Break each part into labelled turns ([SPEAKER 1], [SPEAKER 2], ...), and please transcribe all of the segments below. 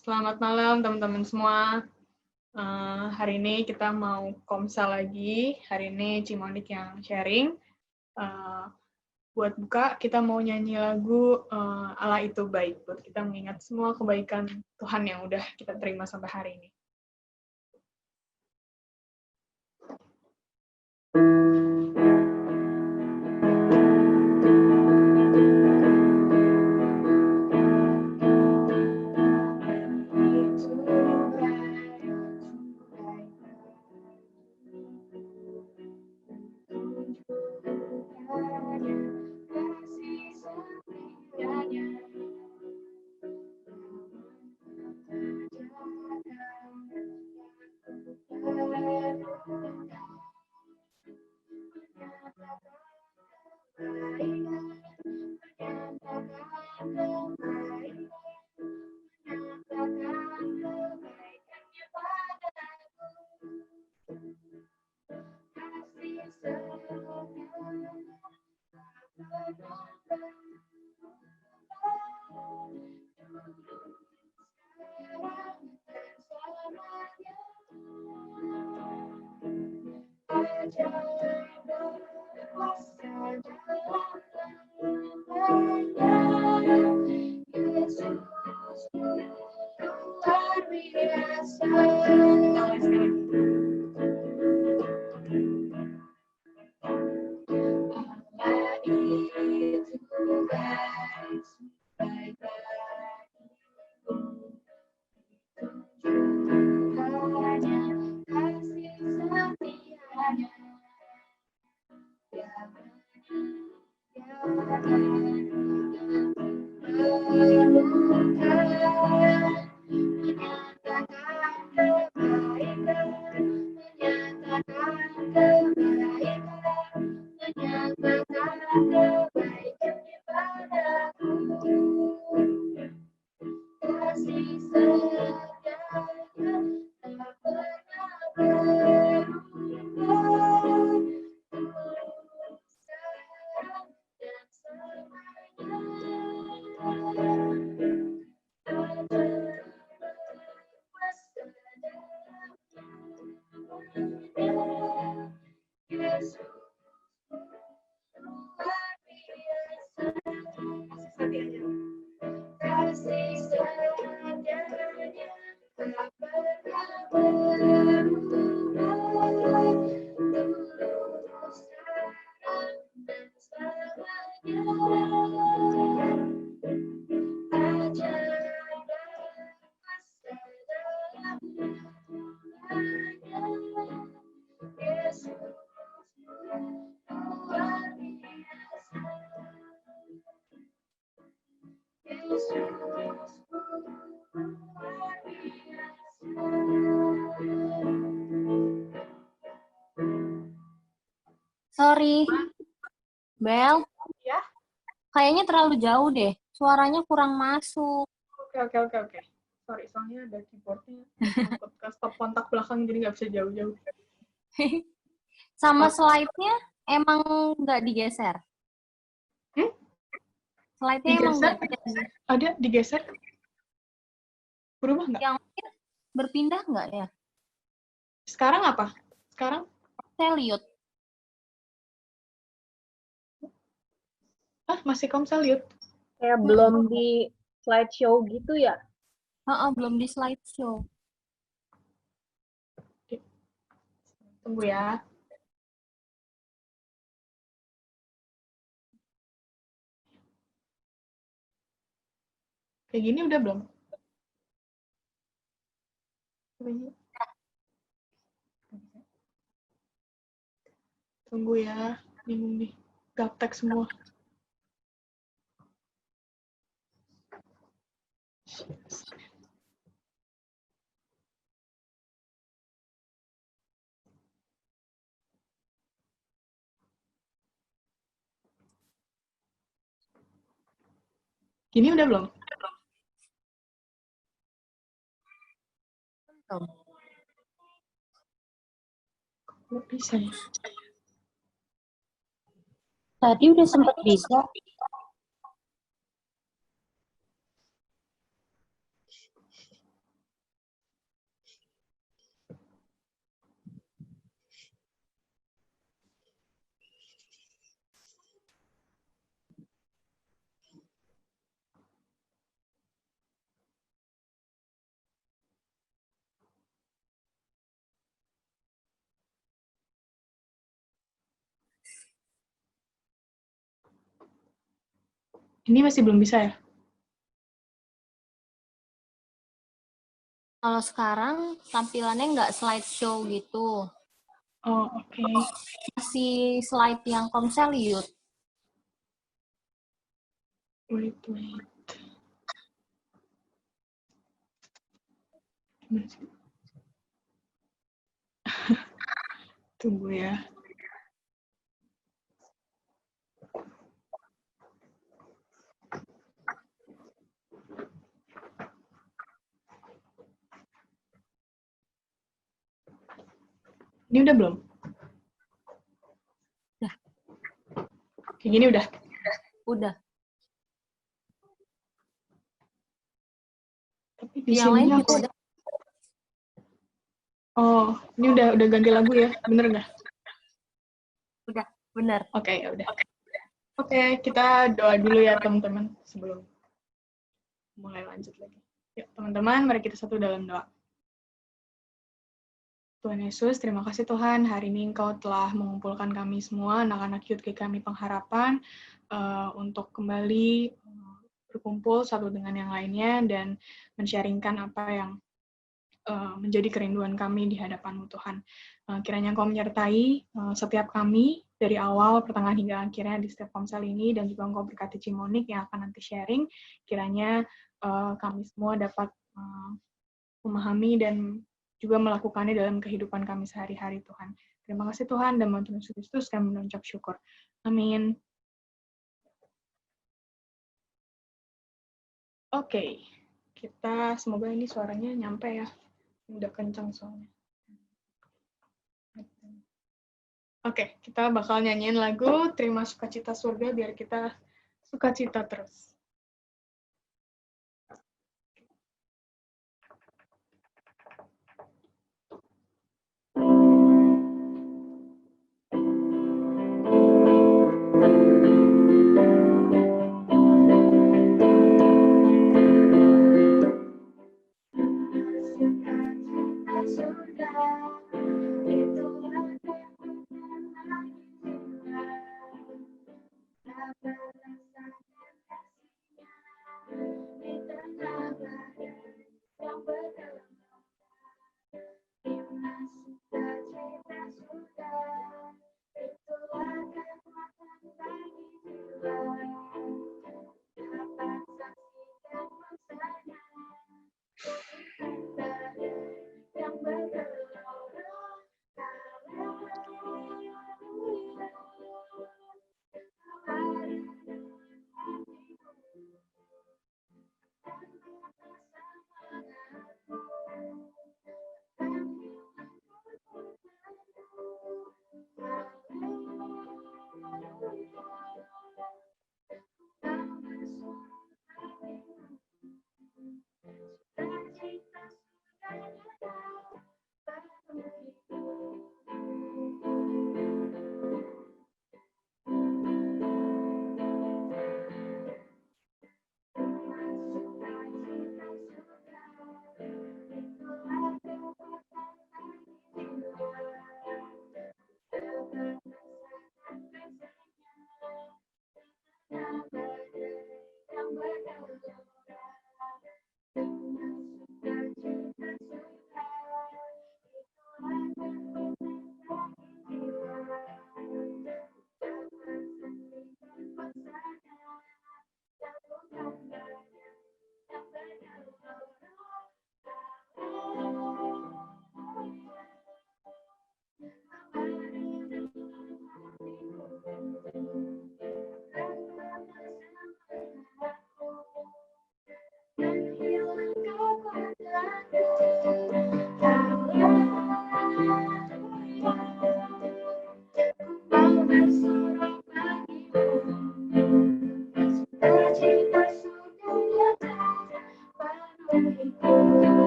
[SPEAKER 1] Selamat malam teman-teman semua. Hari ini kita mau komsel lagi. Hari ini Cimonik yang sharing. Buat buka, kita mau nyanyi lagu Allah itu baik. Buat kita mengingat semua kebaikan Tuhan yang udah kita terima sampai hari ini.
[SPEAKER 2] Sorry, Bel.
[SPEAKER 1] Ya?
[SPEAKER 2] Kayaknya terlalu jauh deh. Suaranya kurang masuk.
[SPEAKER 1] Oke. Sorry, soalnya ada keyboardnya takut ke stop kontak belakang, jadi nggak bisa jauh-jauh.
[SPEAKER 2] Sama slide-nya emang nggak digeser? Slide-nya emang
[SPEAKER 1] Digeser?
[SPEAKER 2] nggak digeser?
[SPEAKER 1] Ada digeser? Berubah nggak?
[SPEAKER 2] Yang berpindah nggak ya?
[SPEAKER 1] Sekarang apa? Sekarang?
[SPEAKER 2] Saya lihat.
[SPEAKER 1] Masih komsel.
[SPEAKER 3] Kayak belum di slideshow gitu ya?
[SPEAKER 2] Belum di slideshow.
[SPEAKER 1] Tunggu ya. Kayak gini udah belum? Tunggu ya. Bingung nih. Gaptek semua. Gini udah belum? Kok bisa ya?
[SPEAKER 3] Tadi udah sempat bisa.
[SPEAKER 1] Ini masih belum bisa ya?
[SPEAKER 2] Kalau sekarang tampilannya nggak slideshow gitu.
[SPEAKER 1] Oh, oke.
[SPEAKER 2] Masih slide yang Komsel Youth.
[SPEAKER 1] Wait. Tunggu ya. Ini udah belum?
[SPEAKER 2] Udah.
[SPEAKER 1] Kayak gini udah?
[SPEAKER 2] Udah.
[SPEAKER 1] Tapi di
[SPEAKER 2] Yang lain
[SPEAKER 1] sini
[SPEAKER 2] juga
[SPEAKER 1] aku...
[SPEAKER 2] udah.
[SPEAKER 1] Oh, ini udah ganti lagu ya? Bener nggak?
[SPEAKER 2] Udah, bener.
[SPEAKER 1] Oke, ya udah. Oke, kita doa dulu ya teman-teman sebelum mulai lanjut lagi. Yuk teman-teman, mari kita satu dalam doa. Tuhan Yesus, terima kasih Tuhan, hari ini Engkau telah mengumpulkan kami semua, anak-anak YUTG kami pengharapan, untuk kembali berkumpul satu dengan yang lainnya dan men-sharingkan apa yang menjadi kerinduan kami di hadapan-Mu Tuhan. Kiranya Engkau menyertai setiap kami dari awal, pertengahan hingga akhirnya di setiap komsel ini, dan juga Engkau berkati Cimonik yang akan nanti sharing. Kiranya kami semua dapat memahami dan juga melakukannya dalam kehidupan kami sehari-hari Tuhan. Terima kasih Tuhan, dan Tuhan Yesus Kristus kami mengucap syukur. Amin. Oke, kita semoga ini suaranya nyampe ya. Udah kencang soalnya. Oke, kita bakal nyanyiin lagu Terima Sukacita Surga biar kita sukacita terus.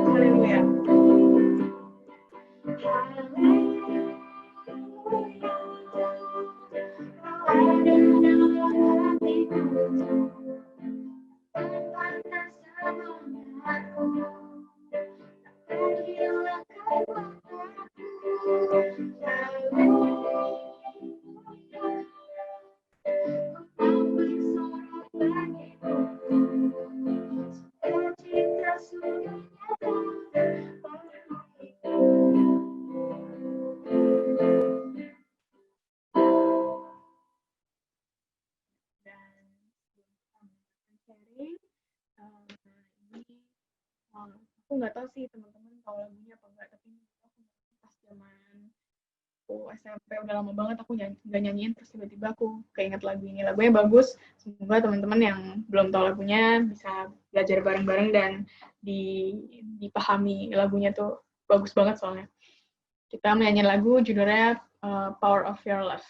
[SPEAKER 1] Haleluya. tahu sih teman-teman tahu lagunya apa enggak, tapi aku pas zaman aku SMP udah lama banget aku nggak nyanyiin, terus tiba-tiba aku keinget lagu ini. Lagunya bagus, semoga teman-teman yang belum tahu lagunya bisa belajar bareng-bareng dan dipahami lagunya tuh bagus banget soalnya. Kita menyanyi lagu judulnya Power of Your Love.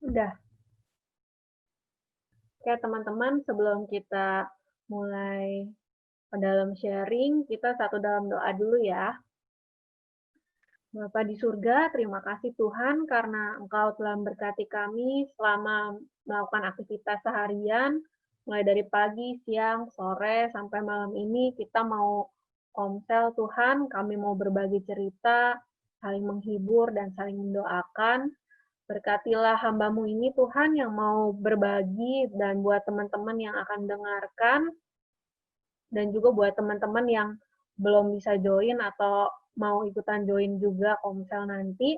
[SPEAKER 3] Udah. Oke, teman-teman, sebelum kita mulai dalam sharing, kita satu dalam doa dulu ya. Bapa di surga, terima kasih Tuhan karena Engkau telah memberkati kami selama melakukan aktivitas seharian, mulai dari pagi, siang, sore, sampai malam ini kita mau komsel Tuhan, kami mau berbagi cerita, saling menghibur dan saling mendoakan. Berkatilah hamba-Mu ini Tuhan yang mau berbagi dan buat teman-teman yang akan dengarkan, dan juga buat teman-teman yang belum bisa join atau mau ikutan join juga komsel nanti.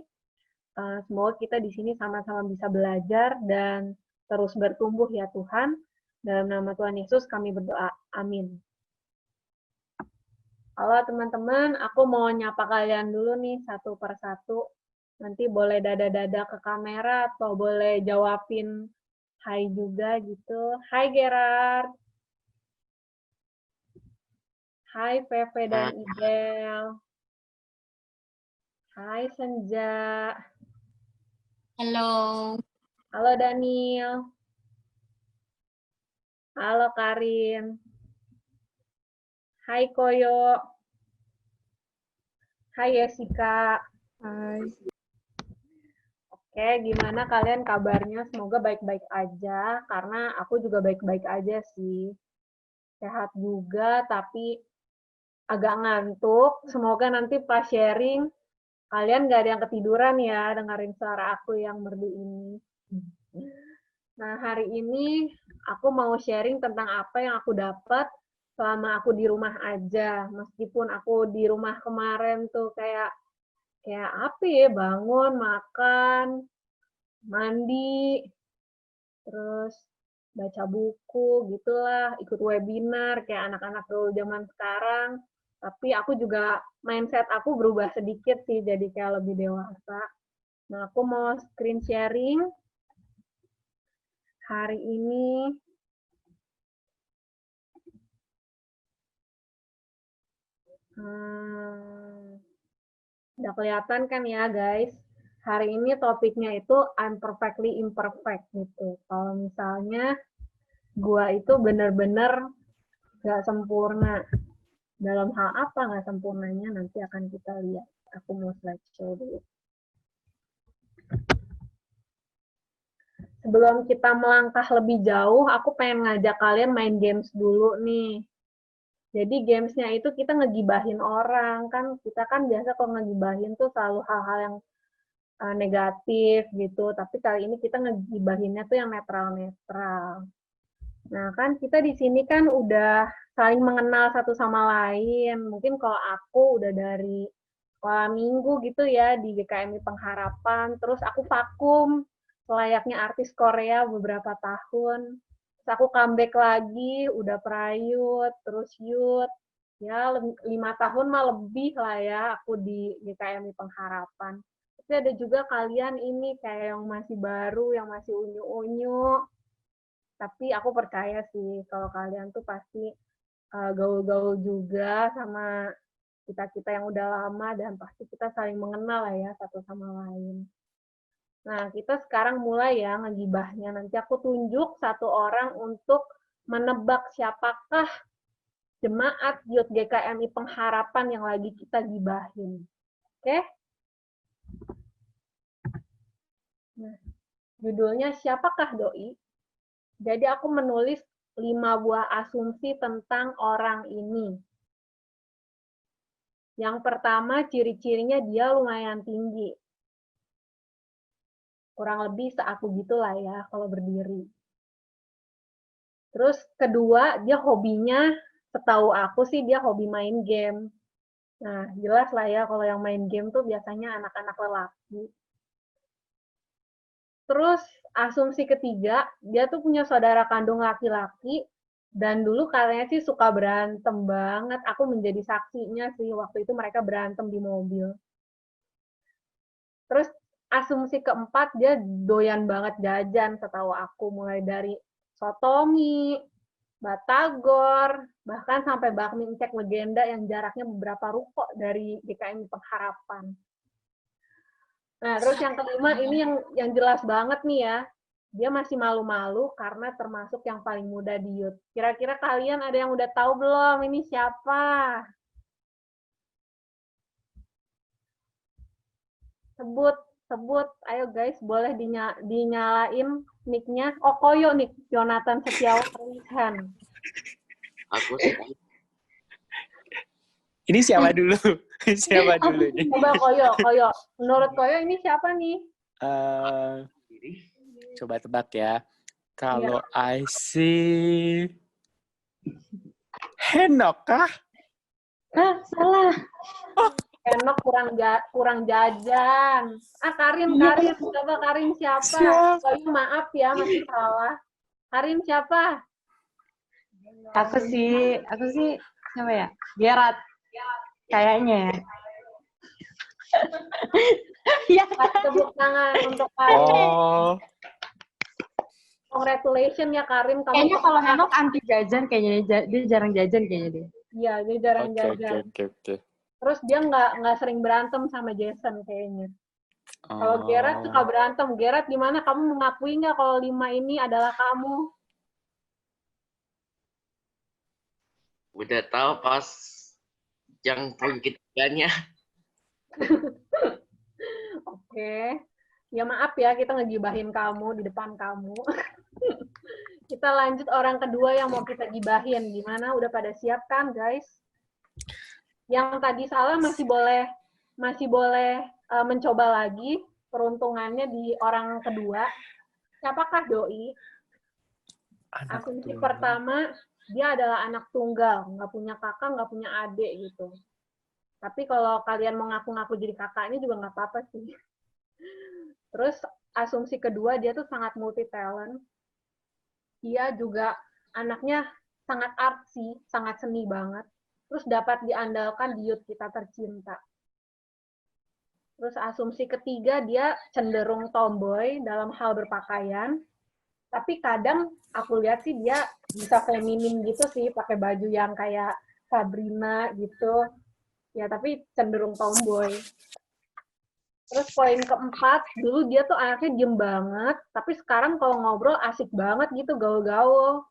[SPEAKER 3] Semoga kita di sini sama-sama bisa belajar dan terus bertumbuh ya Tuhan. Dalam nama Tuhan Yesus kami berdoa. Amin. Halo teman-teman, aku mau nyapa kalian dulu nih satu per satu. Nanti boleh dada-dada ke kamera atau boleh jawabin hai juga gitu. Hai Gerard. Hai Pepe dan Ibel. Hai Senja.
[SPEAKER 2] Halo.
[SPEAKER 3] Halo Daniel. Halo Karin. Hai Koyo. Hai Jessica.
[SPEAKER 1] Hai.
[SPEAKER 3] Oke, gimana kalian kabarnya? Semoga baik-baik aja, karena aku juga baik-baik aja sih. Sehat juga, tapi agak ngantuk. Semoga nanti pas sharing, kalian gak ada yang ketiduran ya, dengerin suara aku yang merdu ini. Nah, hari ini aku mau sharing tentang apa yang aku dapat selama aku di rumah aja. Meskipun aku di rumah kemarin tuh kayak apa ya, bangun, makan, mandi, terus baca buku, gitulah, ikut webinar, kayak anak-anak gaul zaman sekarang. Tapi aku juga, mindset aku berubah sedikit sih, jadi kayak lebih dewasa. Nah, aku mau screen sharing hari ini. Udah kelihatan kan ya guys, hari ini topiknya itu I'm perfectly imperfect gitu. Kalau misalnya gua itu bener-bener gak sempurna. Dalam hal apa gak sempurnanya nanti akan kita lihat. Aku mau slideshow dulu. Sebelum kita melangkah lebih jauh, aku pengen ngajak kalian main games dulu nih. Jadi gamesnya itu kita ngegibahin orang, kan kita kan biasa kalau ngegibahin tuh selalu hal-hal yang negatif gitu, tapi kali ini kita ngegibahinnya tuh yang netral-netral. Nah kan kita di sini kan udah saling mengenal satu sama lain, mungkin kalau aku udah dari sekolah minggu gitu ya di GKMI Pengharapan, terus aku vakum selayaknya artis Korea beberapa tahun. Terus aku comeback lagi, udah prayut, terus youth. Ya, 5 tahun mah lebih lah ya aku di GKMI Pengharapan. Tapi ada juga kalian ini kayak yang masih baru, yang masih unyu-unyu. Tapi aku percaya sih kalau kalian tuh pasti gaul-gaul juga sama kita-kita yang udah lama dan pasti kita saling mengenal lah ya satu sama lain. Nah, kita sekarang mulai ya ngegibahnya. Nanti aku tunjuk satu orang untuk menebak siapakah jemaat Youth GKMI Pengharapan yang lagi kita gibahin. Oke? Nah, judulnya siapakah doi? Jadi aku menulis 5 buah asumsi tentang orang ini. Yang pertama, ciri-cirinya dia lumayan tinggi. Kurang lebih seaku gitulah ya kalau berdiri. Terus kedua, dia hobinya, setahu aku sih dia hobi main game. Nah, jelas lah ya kalau yang main game tuh biasanya anak-anak lelaki. Terus asumsi ketiga, dia tuh punya saudara kandung laki-laki, dan dulu katanya sih suka berantem banget. Aku menjadi saksinya sih, waktu itu mereka berantem di mobil. Terus asumsi keempat, dia doyan banget jajan setahu aku, mulai dari sotomi, batagor, bahkan sampai bakmi encek legenda yang jaraknya beberapa ruko dari GKMI Pengharapan. Nah, terus yang kelima ini yang jelas banget nih ya, Dia masih malu-malu karena termasuk yang paling muda di youth. Kira-kira kalian ada yang udah tahu belum ini siapa? Sebut. Ayo guys, boleh dinyalain mic-nya. Oh, Koyo nih, Jonathan Setiawan raise hand.
[SPEAKER 4] Aku sih.
[SPEAKER 5] Ini siapa dulu? Siapa dulu nih?
[SPEAKER 3] Coba Koyo. Menurut Koyo ini siapa nih?
[SPEAKER 5] Coba tebak ya. Kalau I see Henok kah?
[SPEAKER 2] Salah.
[SPEAKER 3] Henok kurang jajan. Karin. Coba Karin siapa? Koyo maaf ya, masih salah. Karin siapa?
[SPEAKER 6] Aku sih siapa ya? Gerard. Kayaknya ya.
[SPEAKER 3] Ya, tepuk tangan untuk Karin.
[SPEAKER 5] Oh.
[SPEAKER 3] Congratulations ya Karin.
[SPEAKER 6] Kayaknya kalau Henok anti jajan kayaknya dia jarang jajan kayaknya dia.
[SPEAKER 3] Iya, dia jarang jajan.
[SPEAKER 5] Oke.
[SPEAKER 3] Terus dia nggak sering berantem sama Jason kayaknya. Kalau Gerard suka berantem. Gerard gimana? Kamu mengakui nggak kalau 5 ini adalah kamu?
[SPEAKER 4] Udah tahu pas yang poin ketiganya.
[SPEAKER 3] Oke. Ya maaf ya, kita ngegibahin kamu di depan kamu. Kita lanjut orang kedua yang mau kita gibahin. Gimana? Udah pada siap kan, guys? Yang tadi salah masih boleh mencoba lagi. Peruntungannya di orang kedua. Siapakah Doi? Asumsi pertama, dia adalah anak tunggal. Nggak punya kakak, nggak punya adik gitu. Tapi kalau kalian mau ngaku-ngaku jadi kakak ini juga nggak apa-apa sih. Terus asumsi kedua, dia tuh sangat multi talent. Dia juga anaknya sangat artsy, sangat seni banget. Terus dapat diandalkan di youth kita tercinta. Terus asumsi ketiga, dia cenderung tomboy dalam hal berpakaian. Tapi kadang aku lihat sih dia bisa feminim gitu sih, pakai baju yang kayak Sabrina gitu. Ya, tapi cenderung tomboy. Terus poin keempat, dulu dia tuh anaknya diem banget, tapi sekarang kalau ngobrol asik banget gitu, gaul-gaul.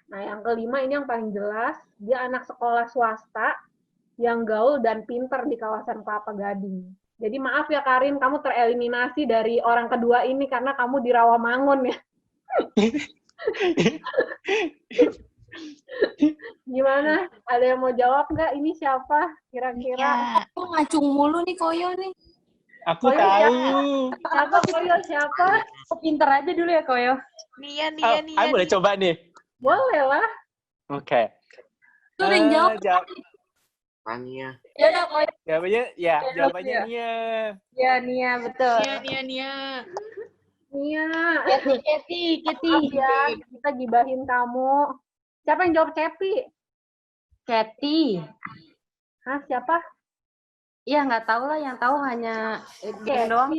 [SPEAKER 3] Nah, yang kelima ini yang paling jelas, dia anak sekolah swasta yang gaul dan pinter di kawasan Kelapa Gading. Jadi maaf ya Karin, kamu tereliminasi dari orang kedua ini karena kamu di Rawamangun ya. Gimana? Ada yang mau jawab nggak? Ini siapa kira-kira?
[SPEAKER 2] Aku ngacung mulu nih Koyo nih.
[SPEAKER 5] Aku
[SPEAKER 3] Koyo
[SPEAKER 5] tahu.
[SPEAKER 3] Siapa Koyo? Siapa?
[SPEAKER 6] Pinter aja dulu ya Koyo.
[SPEAKER 7] Nia.
[SPEAKER 5] Aku boleh coba nih.
[SPEAKER 3] Boleh lah.
[SPEAKER 5] Oke.
[SPEAKER 2] Lu udah jawab.
[SPEAKER 4] Tania.
[SPEAKER 6] Ya udah Koyo.
[SPEAKER 5] Jawabannya Nia.
[SPEAKER 6] Ya Nia betul.
[SPEAKER 1] Nia.
[SPEAKER 3] Nia.
[SPEAKER 6] Keti.
[SPEAKER 3] Maaf ya, kita gibahin kamu. Siapa yang jawab Cepi?
[SPEAKER 6] Keti.
[SPEAKER 3] Hah, siapa?
[SPEAKER 6] Iya nggak tahu lah, yang tahu hanya dia doang.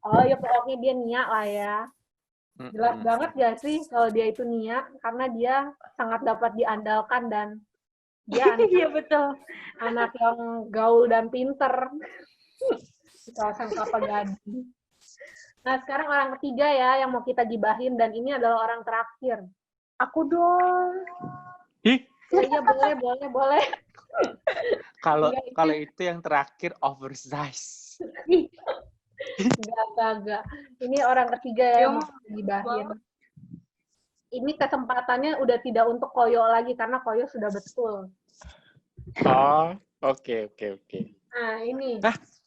[SPEAKER 3] Oh ya, pokoknya dia Nia lah ya. Jelas banget gak sih kalau dia itu Nia, karena dia sangat dapat diandalkan dan dia anak,
[SPEAKER 6] Iya betul.
[SPEAKER 3] anak yang gaul dan pinter di kawasan Kelapa Gading. Nah, sekarang orang ketiga ya yang mau kita gibahin, dan ini adalah orang terakhir.
[SPEAKER 6] Aku dong.
[SPEAKER 3] Iya, boleh.
[SPEAKER 5] Kalau itu yang terakhir oversize.
[SPEAKER 3] Enggak. Ini orang ketiga ya yang mau kita gibahin. Ini kesempatannya udah tidak untuk Koyo lagi, karena Koyo sudah betul.
[SPEAKER 5] Oh, oke.
[SPEAKER 3] Nah, ini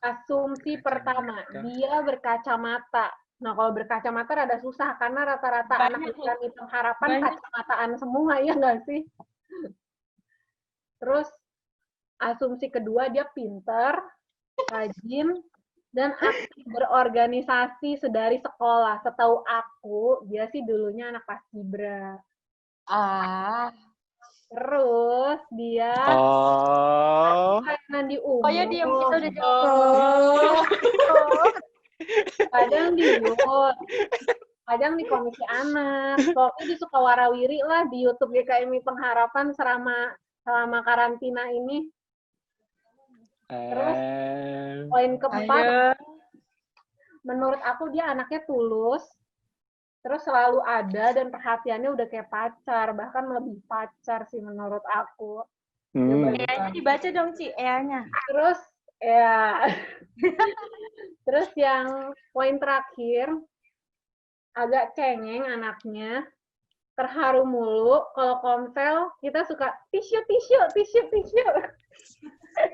[SPEAKER 3] asumsi pertama, dia berkacamata. Nah, kalau berkacamata rada susah, karena rata-rata anak Mitra Pengharapan kacamataan semua, ya nggak sih? Terus, asumsi kedua, dia pinter, rajin, dan aktif berorganisasi sedari sekolah. Setahu aku, dia sih dulunya anak paskibra. Terus dia kainan di umum.
[SPEAKER 6] Koyo diam, kita udah jawab.
[SPEAKER 3] Kadang di YouTube, kadang di komisi anak. Pokoknya dia suka warawiri lah di YouTube GKMI Pengharapan selama karantina ini. Terus poin keempat, menurut aku dia anaknya tulus, Terus selalu ada dan perhatiannya udah kayak pacar, bahkan lebih pacar sih menurut aku.
[SPEAKER 6] EA-nya dibaca dong, Ci, EA-nya.
[SPEAKER 3] Terus ya terus yang poin terakhir agak cengeng anaknya, terharu mulu. Kalau komsel kita suka tisu.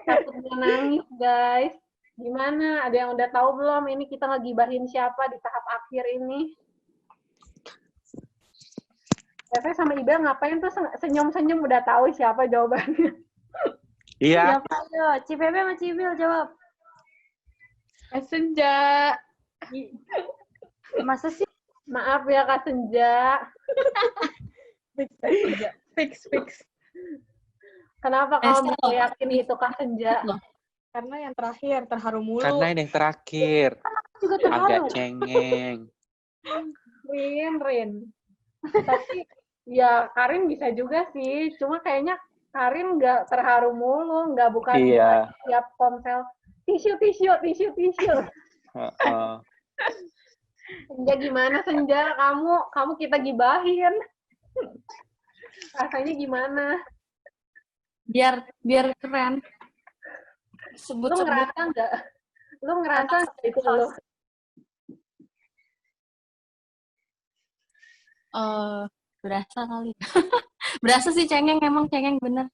[SPEAKER 3] Takut dia nangis, guys. Gimana? Ada yang udah tahu belum? Ini kita ngegibahin siapa di tahap akhir ini? Tete sama Ibel ngapain tuh senyum-senyum udah tahu siapa jawabannya.
[SPEAKER 5] Iya.
[SPEAKER 6] Siapa yo? Cipebe sama Cibil jawab.
[SPEAKER 1] Senja.
[SPEAKER 6] Masa sih?
[SPEAKER 3] Maaf ya Kak Senja.
[SPEAKER 1] Fix.
[SPEAKER 3] Kenapa kamu bisa yakin itu Kak Senja?
[SPEAKER 1] Karena yang terakhir terharu mulu.
[SPEAKER 5] Karena ini yang terakhir.
[SPEAKER 6] Juga terharu.
[SPEAKER 5] Agak cengeng.
[SPEAKER 3] Rin. Tapi ya Karin bisa juga sih. Cuma kayaknya Karin nggak terharu mulu, bukan
[SPEAKER 5] Iya.
[SPEAKER 3] tiap ponsel tisu. Senja gimana Senja? Kamu kita gibahin. Rasanya gimana?
[SPEAKER 2] Biar keren.
[SPEAKER 3] Lu ngerasa nggak? Itu lo?
[SPEAKER 2] Berasa kali. Berasa sih cengeng, emang cengeng bener.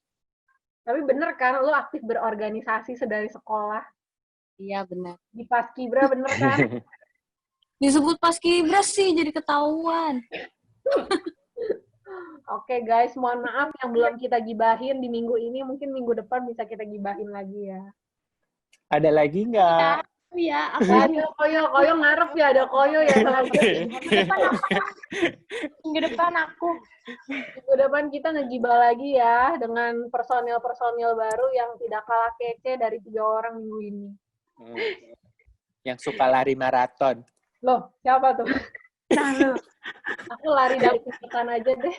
[SPEAKER 3] Tapi bener kan, lu aktif berorganisasi sedari sekolah.
[SPEAKER 2] Iya bener.
[SPEAKER 3] Di Paskibra bener kan?
[SPEAKER 2] Disebut Paskibra sih jadi ketahuan.
[SPEAKER 3] Oke guys, mohon maaf yang belum kita gibahin di minggu ini, mungkin minggu depan bisa kita gibahin lagi ya.
[SPEAKER 5] Ada lagi nggak?
[SPEAKER 6] Iya,
[SPEAKER 3] Ada koyo ngarep ya, ada koyo ya.
[SPEAKER 6] minggu depan aku.
[SPEAKER 3] Minggu depan kita ngegibah lagi ya, dengan personil-personil baru yang tidak kalah kece dari 3 orang minggu ini.
[SPEAKER 5] Yang suka lari maraton.
[SPEAKER 3] Loh, siapa tuh?
[SPEAKER 6] Nah, lu.
[SPEAKER 3] Aku lari dari kenyataan aja deh.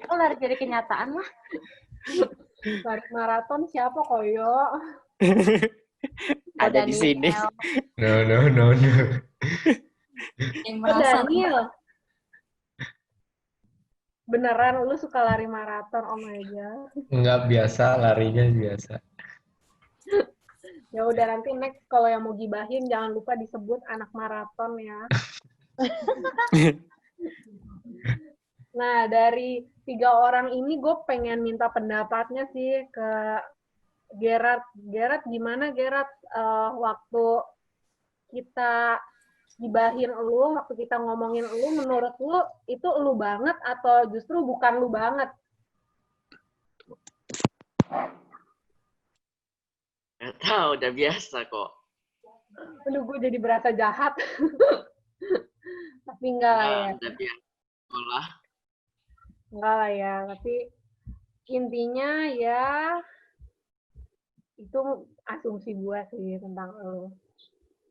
[SPEAKER 6] Aku lari dari kenyataan lah.
[SPEAKER 3] Lari maraton siapa koyo?
[SPEAKER 5] Ada di sini.
[SPEAKER 4] No.
[SPEAKER 2] Yang
[SPEAKER 3] Oh,
[SPEAKER 2] merasa
[SPEAKER 3] Daniel. Beneran lu suka lari maraton? Oh my god.
[SPEAKER 7] Enggak biasa, larinya biasa.
[SPEAKER 3] Ya udah nanti next kalau yang mau gibahin jangan lupa disebut anak maraton ya. Nah, dari 3 orang ini gue pengen minta pendapatnya sih ke Gerard. Gerard gimana Gerard, waktu kita gibahin lu, waktu kita ngomongin lu, menurut lu itu lu banget atau justru bukan lu banget?
[SPEAKER 4] Nggak tahu, udah biasa kok.
[SPEAKER 3] Aduh, gue jadi berasa jahat. Tapi enggak lah ya.
[SPEAKER 4] Udah biasa sekolah.
[SPEAKER 3] Enggak lah ya, tapi intinya ya itu asumsi gue sih tentang lu.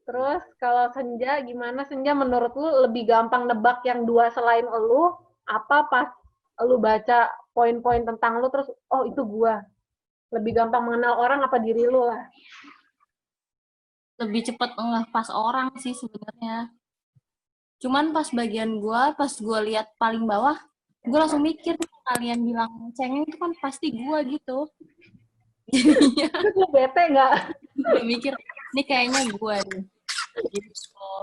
[SPEAKER 3] Terus kalau Senja gimana Senja, menurut lu lebih gampang nebak yang 2 selain lu apa pas lu baca poin-poin tentang lu terus oh itu gue? Lebih gampang mengenal orang apa diri lu lah?
[SPEAKER 2] lebih cepat pas orang sih sebenarnya. Cuman pas bagian pas gue lihat paling bawah, gue langsung mikir kalian bilang cengeng itu kan pasti gue gitu. Jadinya
[SPEAKER 3] Terus lu bete nggak?
[SPEAKER 2] gue mikir ini kayaknya gue nih. Gitu.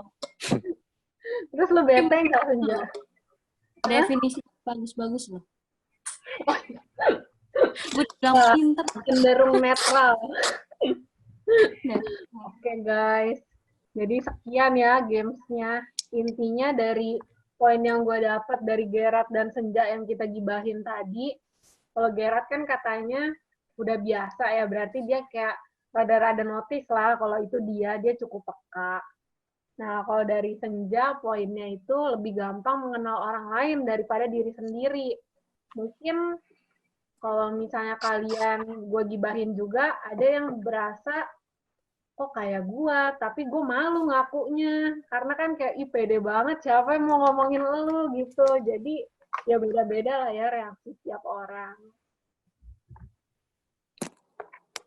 [SPEAKER 3] Terus lu bete nggak Senja?
[SPEAKER 2] Definisi bagus-bagus loh. Gue bilang pinter.
[SPEAKER 3] Cenderung netral.
[SPEAKER 2] Nah,
[SPEAKER 3] Oke guys, jadi sekian ya gamesnya. Intinya dari poin yang gue dapat dari Gerard dan Senja yang kita gibahin tadi, kalau Gerard kan katanya udah biasa ya, berarti dia kayak rada-rada notice lah kalau itu dia cukup peka. Nah, kalau dari Senja, poinnya itu lebih gampang mengenal orang lain daripada diri sendiri. Mungkin kalau misalnya kalian gue gibahin juga, ada yang berasa, kok kayak gue, tapi gue malu ngakunya. Karena kan kayak, ih pede banget, siapa yang mau ngomongin lu gitu. Jadi, ya beda-beda lah ya reaksi tiap orang.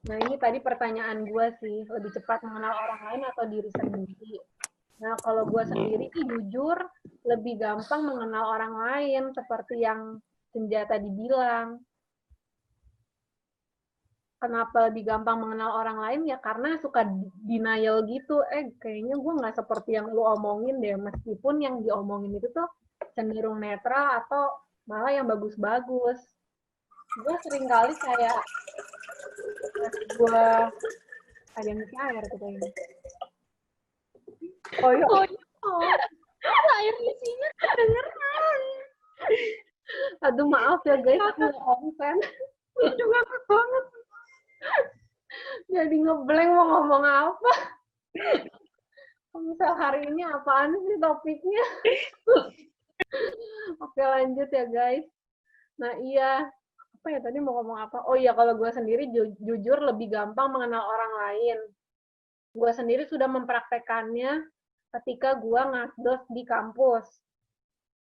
[SPEAKER 3] Nah, ini tadi pertanyaan gue sih, lebih cepat mengenal orang lain atau diri sendiri. Nah, kalau gue sendiri sih jujur lebih gampang mengenal orang lain, seperti yang Senja tadi bilang. Kenapa lebih gampang mengenal orang lain? Ya karena suka denial gitu. Kayaknya gue nggak seperti yang lu omongin deh. Meskipun yang diomongin itu tuh cenderung netral atau malah yang bagus-bagus. Gue sering kali kayak gue ada yang ngisi air tuh kayaknya. Oh iya.
[SPEAKER 6] Air isinya kedengeran.
[SPEAKER 3] Aduh maaf ya guys, aku nggak konsen.
[SPEAKER 6] Juga banget.
[SPEAKER 3] Jadi ngeblank mau ngomong apa. Misal hari ini apaan sih topiknya? Oke lanjut ya guys. Nah iya, apa ya tadi mau ngomong apa? Oh iya, kalau gue sendiri jujur lebih gampang mengenal orang lain. Gue sendiri sudah mempraktekannya ketika gue ngasdos di kampus.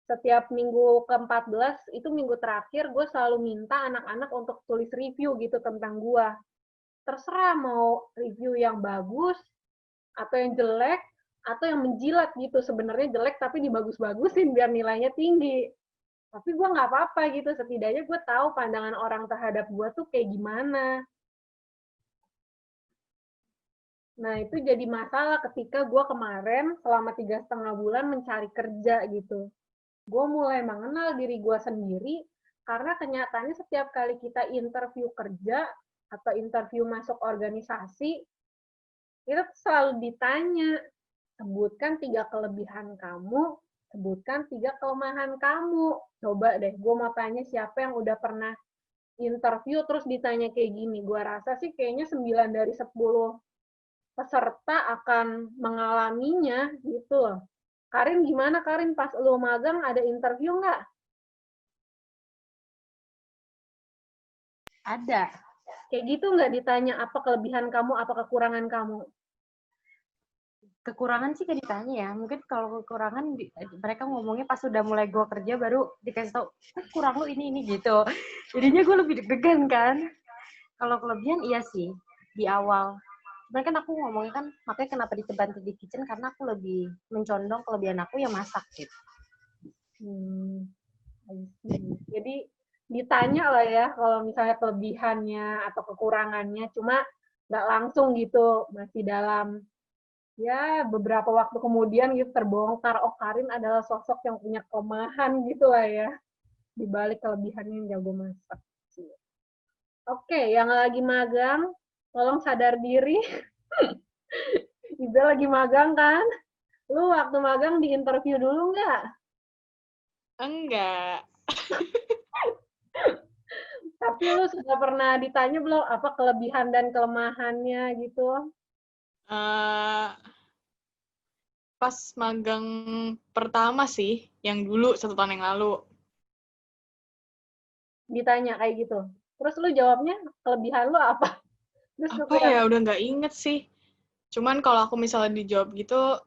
[SPEAKER 3] Setiap minggu ke-14, itu minggu terakhir, gue selalu minta anak-anak untuk tulis review gitu tentang gue. Terserah mau review yang bagus, atau yang jelek, atau yang menjilat gitu. Sebenarnya jelek tapi dibagus-bagusin biar nilainya tinggi. Tapi gue nggak apa-apa gitu, setidaknya gue tahu pandangan orang terhadap gue tuh kayak gimana. Nah, itu jadi masalah ketika gue kemarin selama 3,5 bulan mencari kerja gitu. Gue mulai mengenal diri gue sendiri, karena kenyataannya setiap kali kita interview kerja atau interview masuk organisasi, itu selalu ditanya, sebutkan 3 kelebihan kamu, sebutkan 3 kelemahan kamu. Coba deh, gue mau tanya siapa yang udah pernah interview terus ditanya kayak gini. Gue rasa sih kayaknya 9 dari 10 peserta akan mengalaminya gitu loh. Karin gimana Karin, pas lu magang ada interview nggak?
[SPEAKER 6] Ada.
[SPEAKER 3] Kayak gitu nggak ditanya apa kelebihan kamu, apa kekurangan kamu?
[SPEAKER 6] Kekurangan sih gak ditanya ya. Mungkin kalau kekurangan mereka ngomongnya pas udah mulai gue kerja baru dikasih tau, kurang lu ini gitu. Jadinya gue lebih deg-degan kan. Kalau kelebihan iya sih di awal. Sebenarnya kan aku ngomongnya kan, makanya kenapa dibantu di kitchen, karena aku lebih mencondong kelebihan aku yang masak gitu.
[SPEAKER 3] Jadi ditanya lah ya kalau misalnya kelebihannya atau kekurangannya, cuma nggak langsung gitu, masih dalam ya beberapa waktu kemudian gitu terbongkar, oh Karin adalah sosok yang punya kelemahan gitu lah ya, dibalik kelebihannya yang jago masak. Oke, yang lagi magang, tolong sadar diri. Iza lagi magang kan? Lu waktu magang di interview dulu nggak?
[SPEAKER 1] Enggak.
[SPEAKER 3] Tapi lu sudah pernah ditanya belum apa kelebihan dan kelemahannya gitu?
[SPEAKER 1] Pas magang pertama sih, yang dulu 1 tahun yang lalu.
[SPEAKER 3] Ditanya kayak gitu. Terus lu jawabnya kelebihan lu apa? Terus
[SPEAKER 1] Apa ya, udah nggak inget sih. Cuman kalau aku misalnya dijawab gitu,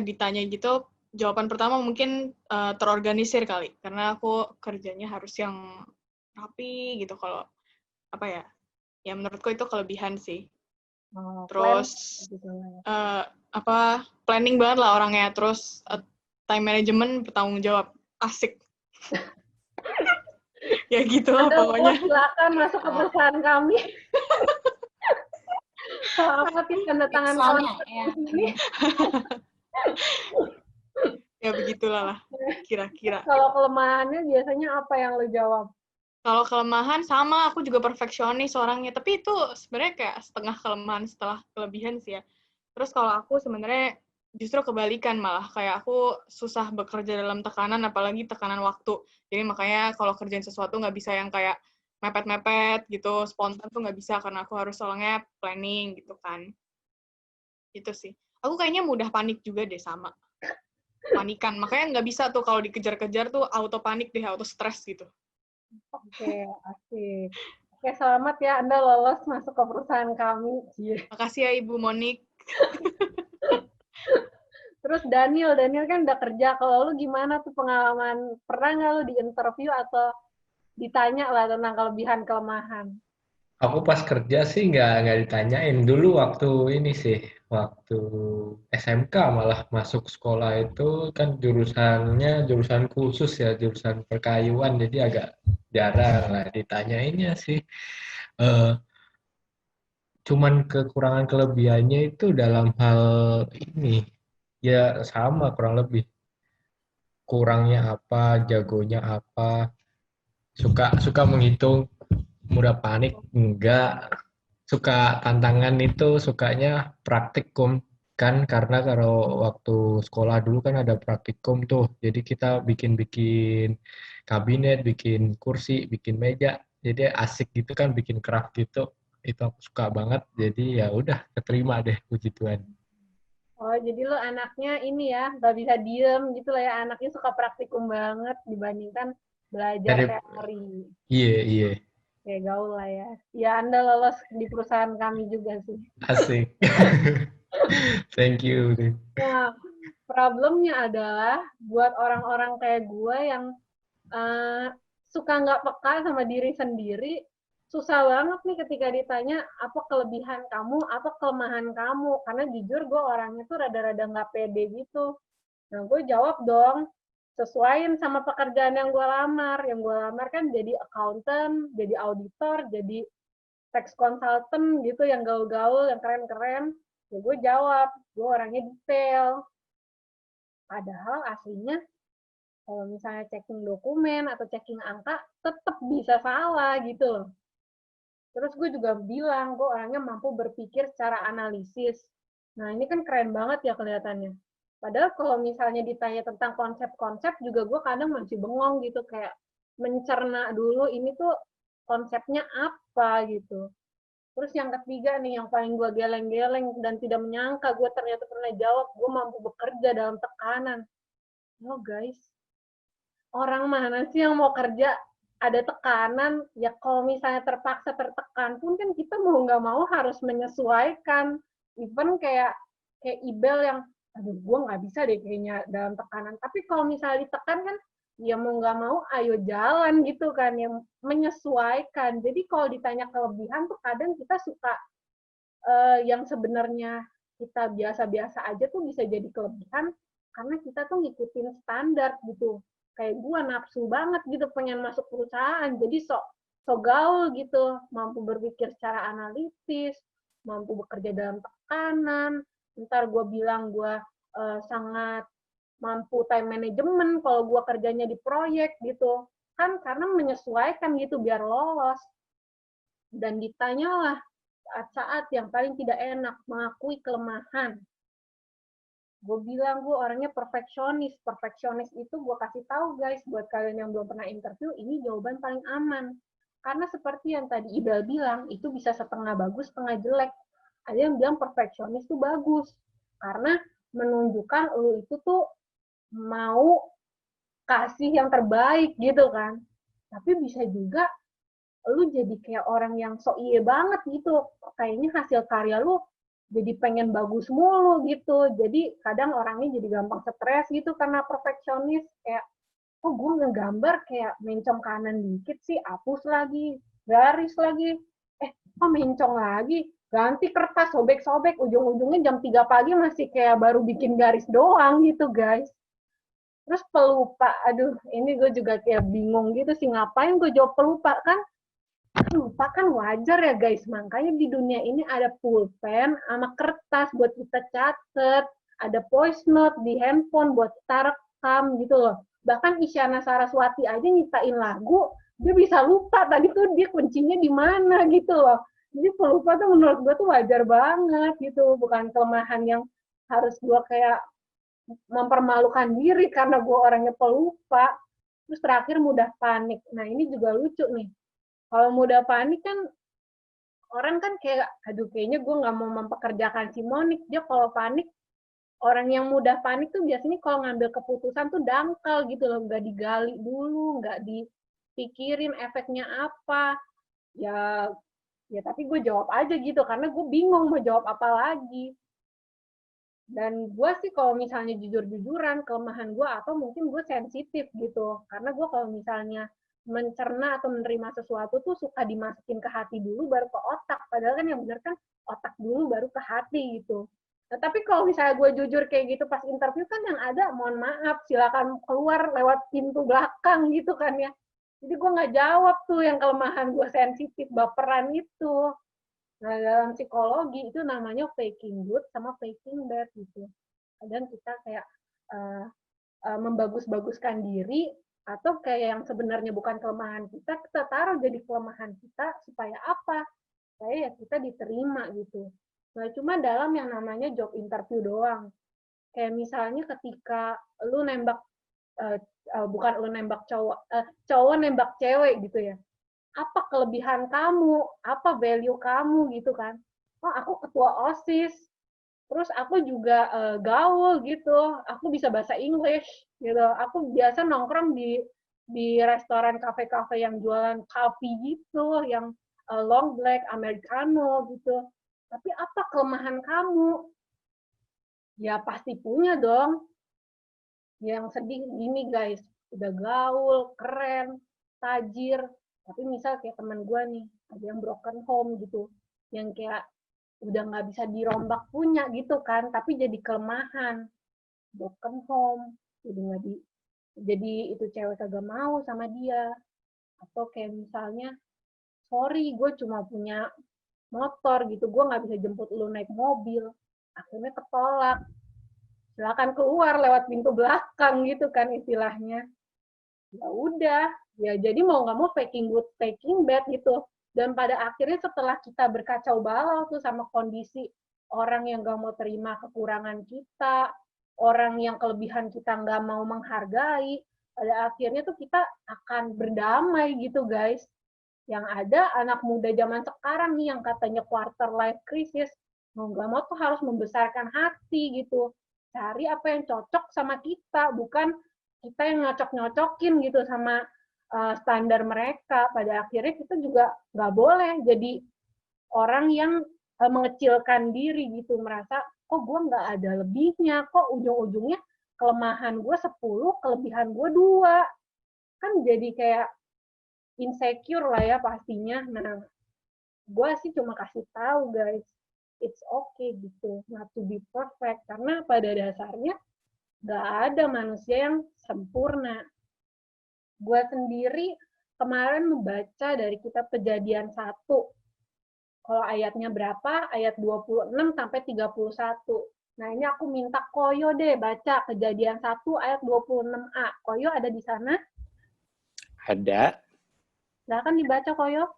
[SPEAKER 1] ditanya gitu, jawaban pertama mungkin terorganisir kali. Karena aku kerjanya harus yang rapi gitu. Kalau apa ya, ya menurutku itu kelebihan sih. Terus planning banget lah orangnya. Terus time management, bertanggung jawab, asik. Ya gitu lah pokoknya.
[SPEAKER 3] Silakan masuk ke perusahaan kami. Selamat ya tanda tangan kontrak di sini.
[SPEAKER 1] Ya begitulah lah, kira-kira.
[SPEAKER 3] Kalau kelemahannya biasanya apa yang lu jawab?
[SPEAKER 1] Kalau kelemahan sama, aku juga perfeksionis orangnya. Tapi itu sebenarnya kayak setengah kelemahan setelah kelebihan sih ya. Terus kalau aku sebenarnya justru kebalikan malah. Kayak aku susah bekerja dalam tekanan, apalagi tekanan waktu. Jadi makanya kalau kerjain sesuatu nggak bisa yang kayak mepet-mepet gitu, spontan tuh nggak bisa karena aku harus soalnya planning gitu kan. Itu sih. Aku kayaknya mudah panik juga deh sama. Panikan. Makanya nggak bisa tuh kalau dikejar-kejar tuh auto panik deh, auto stres gitu.
[SPEAKER 3] Oke, asik. Oke, selamat ya Anda lolos masuk ke perusahaan kami.
[SPEAKER 1] Makasih ya Ibu Monik.
[SPEAKER 3] Terus Daniel kan udah kerja. Kalau lu gimana tuh pengalaman? Pernah nggak lu di interview atau ditanya lah tentang kelebihan kelemahan?
[SPEAKER 7] Aku pas kerja sih nggak ditanyain dulu waktu ini sih, waktu SMK malah masuk sekolah itu kan jurusannya jurusan khusus ya, jurusan perkayuan, jadi agak jarang lah ditanyainnya sih. Eh, Cuman kekurangan kelebihannya itu dalam hal ini ya sama kurang lebih, kurangnya apa, jagonya apa, suka suka menghitung, mudah panik enggak, suka tantangan itu sukanya praktikum kan, karena kalau waktu sekolah dulu kan ada praktikum tuh, jadi kita bikin-bikin kabinet, bikin kursi, bikin meja, jadi asik gitu kan, bikin craft gitu, itu aku suka banget, jadi ya udah keterima deh, puji Tuhan.
[SPEAKER 3] Oh, jadi lo anaknya ini ya, nggak bisa diem gitu lah ya. Anaknya suka praktikum banget dibandingkan belajar
[SPEAKER 7] Dari
[SPEAKER 3] teori.
[SPEAKER 7] iya iya
[SPEAKER 3] Kayak gaul lah ya. Ya, Anda lolos di perusahaan kami juga sih.
[SPEAKER 7] asik. Thank you.
[SPEAKER 3] Nah, problemnya adalah buat orang-orang kayak gue yang eh, suka nggak peka sama diri sendiri, susah banget nih ketika ditanya apa kelebihan kamu, apa kelemahan kamu. Karena jujur gue orangnya tuh rada-rada nggak pede gitu. Nah, gue jawab dong, sesuaiin sama pekerjaan yang gue lamar. Yang gue lamar kan jadi accountant, jadi auditor, jadi tax consultant gitu, yang gaul-gaul, yang keren-keren. Ya gue jawab, gue orangnya detail. Padahal aslinya kalau misalnya checking dokumen atau checking angka, tetap bisa salah gitu loh. Terus gue juga bilang, gue orangnya mampu berpikir secara analisis. Nah, ini kan keren banget ya kelihatannya. Padahal kalau misalnya ditanya tentang konsep-konsep, juga gue kadang masih bengong gitu, kayak mencerna dulu ini tuh konsepnya apa gitu. Terus yang ketiga nih, yang paling gue geleng-geleng dan tidak menyangka, gue ternyata pernah jawab, gue mampu bekerja dalam tekanan. Oh guys, orang mana sih yang mau kerja ada tekanan? Ya kalau misalnya terpaksa tertekan pun kan kita mau nggak mau harus menyesuaikan. Even kayak Ibel yang, aduh gue nggak bisa deh kayaknya dalam tekanan. Tapi kalau misalnya ditekan kan, ya mau nggak mau ayo jalan gitu kan, yang menyesuaikan. Jadi kalau ditanya kelebihan tuh kadang kita suka yang sebenarnya kita biasa-biasa aja tuh bisa jadi kelebihan karena kita tuh ngikutin standar gitu. Kayak gue nafsu banget gitu pengen masuk perusahaan, jadi so gaul gitu, mampu berpikir secara analitis, mampu bekerja dalam tekanan. Ntar gue bilang gue sangat mampu time management kalau gue kerjanya di proyek gitu. Kan karena menyesuaikan gitu biar lolos. Dan ditanyalah saat-saat yang paling tidak enak, mengakui kelemahan. Gue bilang gue orangnya perfeksionis. Perfeksionis itu gue kasih tahu guys, buat kalian yang belum pernah interview, ini jawaban paling aman. Karena seperti yang tadi Ibel bilang, itu bisa setengah bagus, setengah jelek. Ada yang bilang perfeksionis itu bagus. Karena menunjukkan lu itu tuh mau kasih yang terbaik gitu kan. Tapi bisa juga lu jadi kayak orang yang sok iye banget gitu. Kayaknya hasil karya lu jadi pengen bagus mulu gitu. Jadi kadang orangnya jadi gampang stres gitu karena perfeksionis. Kayak, oh gue ngegambar kayak mencong kanan dikit sih, hapus lagi, garis lagi. Oh mencong lagi, ganti kertas, sobek-sobek, ujung-ujungnya jam 3 pagi masih kayak baru bikin garis doang gitu guys. Terus pelupa, aduh ini gue juga kayak bingung gitu sih, ngapain gue jawab pelupa kan? Lupa kan wajar ya guys, makanya di dunia ini ada pulpen sama kertas buat kita catet, ada voice note di handphone buat kita rekam gitu loh. Bahkan Isyana Saraswati aja nyiptain lagu, dia bisa lupa tadi tuh dia kuncinya di mana gitu loh. Jadi pelupa tuh menurut gue tuh wajar banget gitu, bukan kelemahan yang harus gue kayak mempermalukan diri karena gue orangnya pelupa. Terus terakhir mudah panik. Nah ini juga lucu nih. Kalau mudah panik kan orang kan kayak, aduh kayaknya gue nggak mau mempekerjakan si Monik. Dia kalau panik, orang yang mudah panik tuh biasanya kalau ngambil keputusan tuh dangkal gitu loh, nggak digali dulu, nggak dipikirin efeknya apa. Ya, ya tapi gue jawab aja gitu karena gue bingung mau jawab apa lagi. Dan gue sih kalau misalnya jujur-jujuran, kelemahan gue apa mungkin gue sensitif gitu. Karena gue kalau misalnya mencerna atau menerima sesuatu tuh suka dimasukin ke hati dulu baru ke otak. Padahal kan yang benar kan otak dulu baru ke hati gitu. Nah, tapi kalau misalnya gue jujur kayak gitu pas interview kan yang ada, mohon maaf, silakan keluar lewat pintu belakang gitu kan ya. Jadi gue nggak jawab tuh yang kelemahan gue sensitif, baperan itu. Nah, dalam psikologi itu namanya faking good sama faking bad gitu. Kadang kita kayak membagus-baguskan diri, atau kayak yang sebenarnya bukan kelemahan kita taruh jadi kelemahan kita, supaya apa? Supaya ya kita diterima gitu. Nah, cuma dalam yang namanya job interview doang. Kayak misalnya ketika lu nembak, bukan lu nembak cowok nembak cewek gitu ya. Apa kelebihan kamu? Apa value kamu gitu kan? Oh, aku ketua OSIS. Terus aku juga gaul gitu. Aku bisa bahasa English gitu. Aku biasa nongkrong di restoran kafe-kafe yang jualan kopi gitu, yang long black, americano gitu. Tapi apa kelemahan kamu? Ya pasti punya dong. Yang sedih gini guys, udah gaul, keren, tajir, tapi misal kayak teman gue nih, ada yang broken home gitu, yang kayak udah nggak bisa dirombak punya gitu kan, tapi jadi kelemahan, broken home, jadi itu cewek kagak mau sama dia. Atau kayak misalnya, sorry gue cuma punya motor gitu, gue nggak bisa jemput lu naik mobil, akhirnya ketolak, silakan keluar lewat pintu belakang gitu kan istilahnya. Ya udah, ya jadi mau nggak mau faking good, faking bad gitu. Dan pada akhirnya setelah kita berkacau balau tuh sama kondisi orang yang nggak mau terima kekurangan kita, orang yang kelebihan kita nggak mau menghargai, pada akhirnya tuh kita akan berdamai gitu guys. Yang ada anak muda zaman sekarang nih yang katanya quarter life crisis, mau nggak mau tuh harus membesarkan hati gitu. Cari apa yang cocok sama kita, bukan kita yang nyocok-nyocokin gitu sama standar mereka. Pada akhirnya kita juga nggak boleh jadi orang yang mengecilkan diri gitu, merasa kok gue nggak ada lebihnya, kok ujung-ujungnya kelemahan gue 10, kelebihan gue 2. Kan jadi kayak insecure lah ya pastinya. Nah, gue sih cuma kasih tahu guys, it's okay gitu, not to be perfect, karena pada dasarnya nggak ada manusia yang sempurna. Gue sendiri kemarin membaca dari kitab Kejadian 1. Kalau ayatnya berapa? Ayat 26 sampai 31. Nah, ini aku minta Koyo deh baca Kejadian 1 ayat 26a. Koyo ada di sana?
[SPEAKER 5] Ada.
[SPEAKER 3] Silakan dibaca Koyo.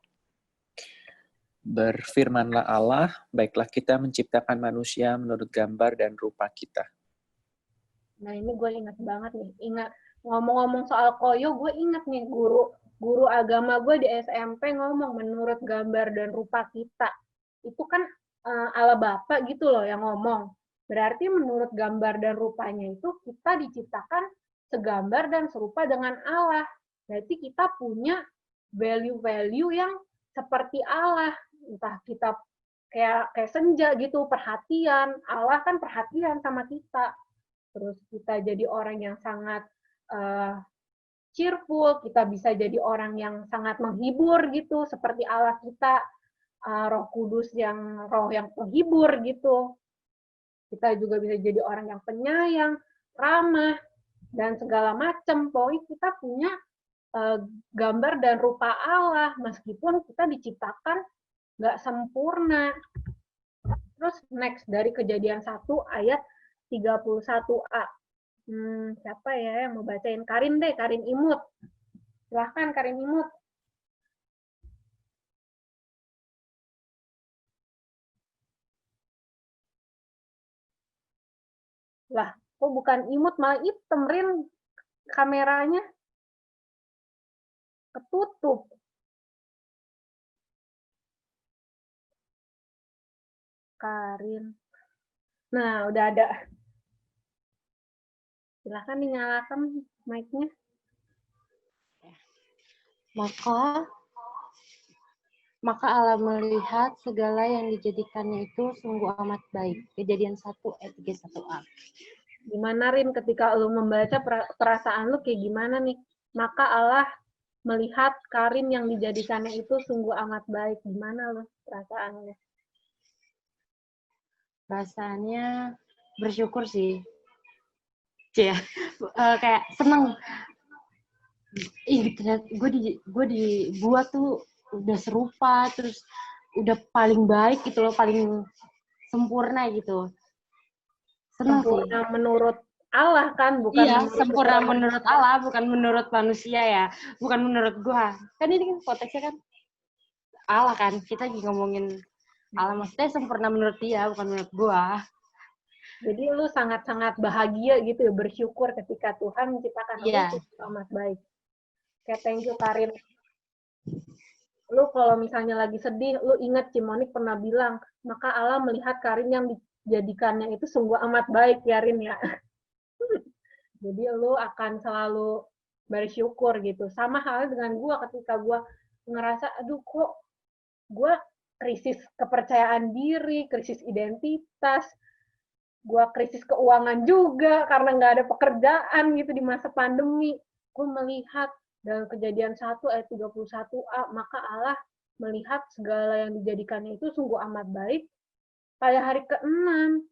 [SPEAKER 5] Berfirmanlah Allah, baiklah kita menciptakan manusia menurut gambar dan rupa kita.
[SPEAKER 3] Nah, ini gue ingat banget nih. Ingat ngomong-ngomong soal Koyo, gue ingat nih guru agama gue di SMP ngomong menurut gambar dan rupa kita. Itu kan ala Bapak gitu loh yang ngomong. Berarti menurut gambar dan rupanya itu kita diciptakan segambar dan serupa dengan Allah. Berarti kita punya value-value yang seperti Allah. Entah kita kayak senja gitu, perhatian. Allah kan perhatian sama kita. Terus kita jadi orang yang sangat cheerful, kita bisa jadi orang yang sangat menghibur gitu, seperti Allah kita, Roh Kudus yang roh yang penghibur gitu. Kita juga bisa jadi orang yang penyayang, ramah, dan segala macam. Pokoknya kita punya gambar dan rupa Allah, meskipun kita diciptakan nggak sempurna. Terus next dari Kejadian 1 ayat 31a. Siapa ya yang mau bacain? Karin deh, Karin Imut. Silahkan Karin Imut. Lah, kok bukan Imut, malah hitam, Rin. Kameranya ketutup. Karin. Nah, udah ada. Silahkan dinyalakan mic-nya.
[SPEAKER 6] Maka Allah melihat segala yang dijadikannya itu sungguh amat baik. Kejadian 1 ayat 31a.
[SPEAKER 3] Gimana Rin ketika lu membaca perasaan lu kayak gimana nih? Maka Allah melihat Karin yang dijadikannya itu sungguh amat baik. Gimana lo perasaannya?
[SPEAKER 6] Perasaannya bersyukur sih. Ya, kayak seneng. Ih, ternyata gue dibuat tuh udah serupa, terus udah paling baik gitu loh, paling sempurna gitu. Seneng
[SPEAKER 3] Sempurna
[SPEAKER 6] sih.
[SPEAKER 3] menurut Allah kan, bukan
[SPEAKER 6] Iya,
[SPEAKER 3] menurut
[SPEAKER 6] sempurna
[SPEAKER 3] ukuran
[SPEAKER 6] menurut Allah, bukan menurut manusia ya. Bukan menurut gua. Kan ini kan konteksnya kan Allah kan. Kita lagi ngomongin Allah, maksudnya sempurna menurut dia, bukan menurut gua.
[SPEAKER 3] Jadi lu sangat-sangat bahagia gitu ya, bersyukur ketika Tuhan menciptakan lu
[SPEAKER 6] Iya.
[SPEAKER 3] amat baik. Kayak thank you Karin. Lu kalau misalnya lagi sedih, lu ingat Cimonik pernah bilang, maka Allah melihat Karin yang dijadikannya itu sungguh amat baik ya Rin ya. Jadi lu akan selalu bersyukur gitu. Sama halnya dengan gue ketika gue ngerasa, aduh kok gue krisis kepercayaan diri, krisis identitas, gue krisis keuangan juga karena nggak ada pekerjaan gitu di masa pandemi. Gue melihat dalam Kejadian 1 ayat 31a, maka Allah melihat segala yang dijadikannya itu sungguh amat baik. Pada hari ke-6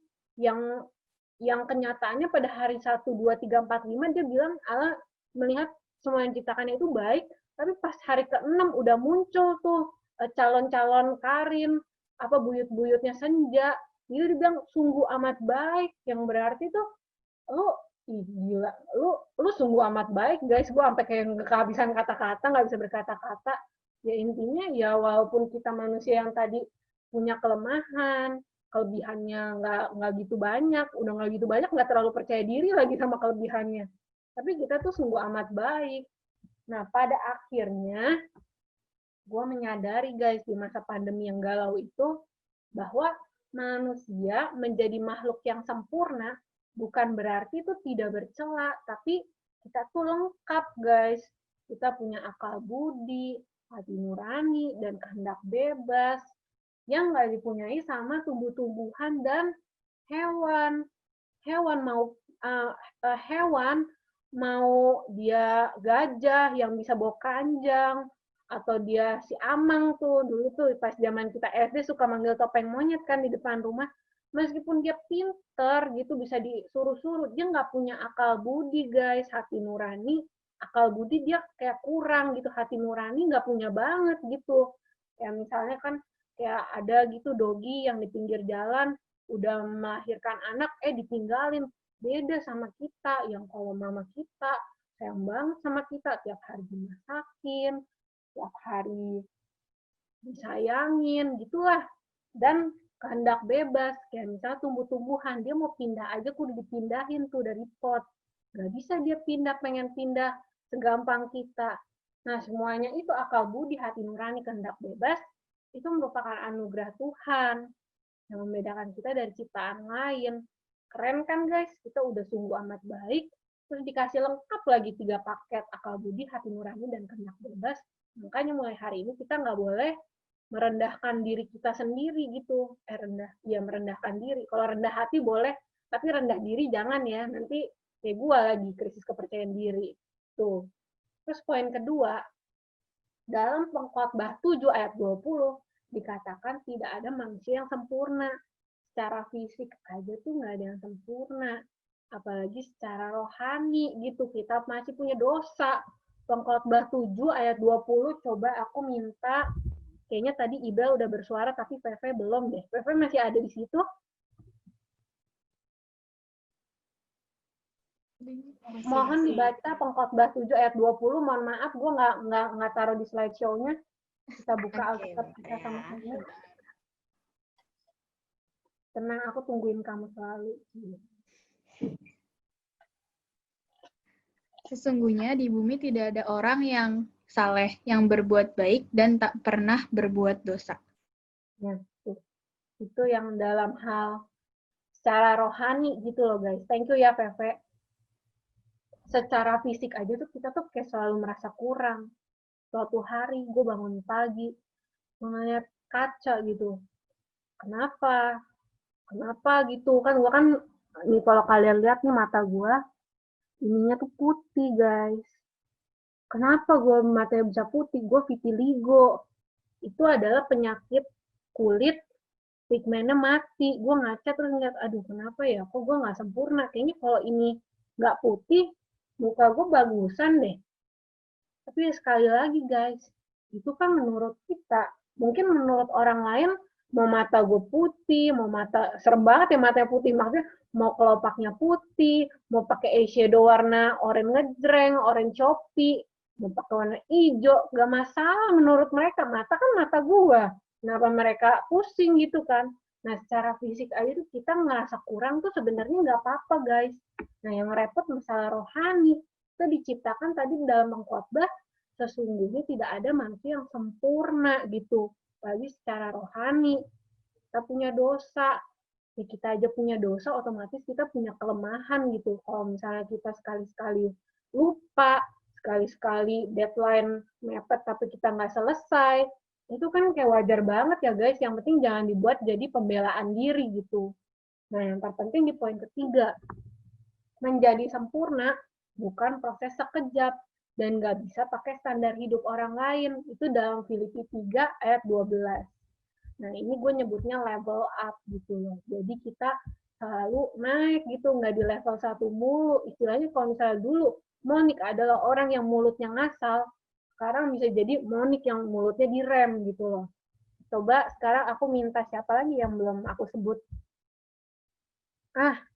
[SPEAKER 3] yang kenyataannya pada hari 1, 2, 3, 4, 5 dia bilang Allah melihat semua yang diciptakannya itu baik, tapi pas hari ke-6 udah muncul tuh calon-calon Karin, buyut-buyutnya Senja, dia bilang sungguh amat baik, yang berarti tuh lu gila, lu sungguh amat baik guys. Gue sampai kayak kehabisan kata-kata, nggak bisa berkata-kata. Ya intinya ya walaupun kita manusia yang tadi punya kelemahan, kelebihannya nggak gitu banyak, udah nggak gitu banyak, nggak terlalu percaya diri lagi sama kelebihannya. Tapi kita tuh sungguh amat baik. Nah pada akhirnya gue menyadari guys di masa pandemi yang galau itu bahwa manusia menjadi makhluk yang sempurna bukan berarti itu tidak bercela, tapi kita tuh lengkap guys. Kita punya akal budi, hati nurani, dan kehendak bebas yang nggak dipunyai sama tumbuh-tumbuhan dan hewan. Hewan mau dia gajah yang bisa bawa kanjang, atau dia si Amang tuh, dulu tuh pas zaman kita SD suka manggil topeng monyet kan di depan rumah, meskipun dia pinter gitu bisa disuruh-suruh, dia nggak punya akal budi guys, hati nurani, akal budi dia kayak kurang gitu, hati nurani nggak punya banget gitu. Kayak misalnya kan kayak ada gitu dogi yang di pinggir jalan udah melahirkan anak ditinggalin, beda sama kita yang kalau mama kita sayang banget sama kita, tiap hari dimasakin, tiap hari disayangin gitulah, dan kehendak bebas. Kayak misalnya tumbuh-tumbuhan dia mau pindah aja kudu dipindahin tuh dari pot, nggak bisa dia pengen pindah segampang kita. Nah semuanya itu akal budi, hati nurani, kehendak bebas itu merupakan anugerah Tuhan yang membedakan kita dari ciptaan lain. Keren kan guys, kita udah sungguh amat baik, terus dikasih lengkap lagi 3 paket akal budi, hati nurani, dan kehendak bebas. Makanya mulai hari ini kita nggak boleh merendahkan diri kita sendiri gitu. Merendahkan diri. Kalau rendah hati boleh, tapi rendah diri jangan ya. Nanti kayak gue lagi krisis kepercayaan diri. Tuh. Terus poin kedua, dalam Pengkhotbah 7 ayat 20 dikatakan tidak ada manusia yang sempurna. Secara fisik aja tuh nggak ada yang sempurna. Apalagi secara rohani gitu, kita masih punya dosa. Pengkhotbah 7 ayat 20, coba aku minta, kayaknya tadi Ibel udah bersuara tapi Pepe belum deh. Pepe masih ada di situ? Mohon dibaca Pengkhotbah 7 ayat 20, mohon maaf gue nggak taruh di slideshow-nya. Kita buka Alkitab kita sama-sama. Tenang, aku tungguin kamu selalu.
[SPEAKER 1] Sesungguhnya di bumi tidak ada orang yang saleh, yang berbuat baik dan tak pernah berbuat dosa.
[SPEAKER 3] Ya, itu yang dalam hal secara rohani gitu loh guys. Thank you ya Pepe. Secara fisik aja tuh kita tuh kayak selalu merasa kurang. Suatu hari gue bangun pagi, ngeliat kaca gitu. Kenapa gitu kan, gue kan nih kalau kalian lihat nih mata gue ininya tuh putih guys, kenapa gue matanya bisa putih? Gue vitiligo. Itu adalah penyakit kulit pigmennya mati. Gue ngaca terus ngeliat, aduh kenapa ya, kok gue nggak sempurna. Kayaknya kalau ini nggak putih, muka gue bagusan deh. Tapi sekali lagi guys, itu kan menurut kita. Mungkin menurut orang lain, mau mata gue putih, mau mata, serem banget ya matanya putih. Maksudnya mau kelopaknya putih, mau pakai eyeshadow warna oranye ngejreng, orange choppy, mau pakai warna hijau, gak masalah menurut mereka. Mata kan mata gue. Kenapa mereka pusing gitu kan? Nah, secara fisik aja tuh kita ngerasa kurang tuh sebenarnya nggak apa-apa guys. Nah, yang repot masalah rohani. Kita diciptakan tadi dalam mengkhotbah, sesungguhnya tidak ada manusia yang sempurna gitu. Apalagi secara rohani. Kita punya dosa. Ya, kita aja punya dosa, otomatis kita punya kelemahan gitu. Kalau misalnya kita sekali-sekali lupa, sekali-sekali deadline mepet tapi kita nggak selesai, itu kan kayak wajar banget ya guys. Yang penting jangan dibuat jadi pembelaan diri gitu. Nah, yang terpenting di poin ketiga, menjadi sempurna bukan proses sekejap dan nggak bisa pakai standar hidup orang lain. Itu dalam Filipi 3 ayat 12. Nah, ini gue nyebutnya level up gitu loh. Jadi kita selalu naik gitu, nggak di level 1 mulu. Istilahnya kalau misalnya dulu Monik adalah orang yang mulutnya ngasal, sekarang bisa jadi Monik yang mulutnya direm gitu loh. Coba sekarang aku minta siapa lagi yang belum aku sebut.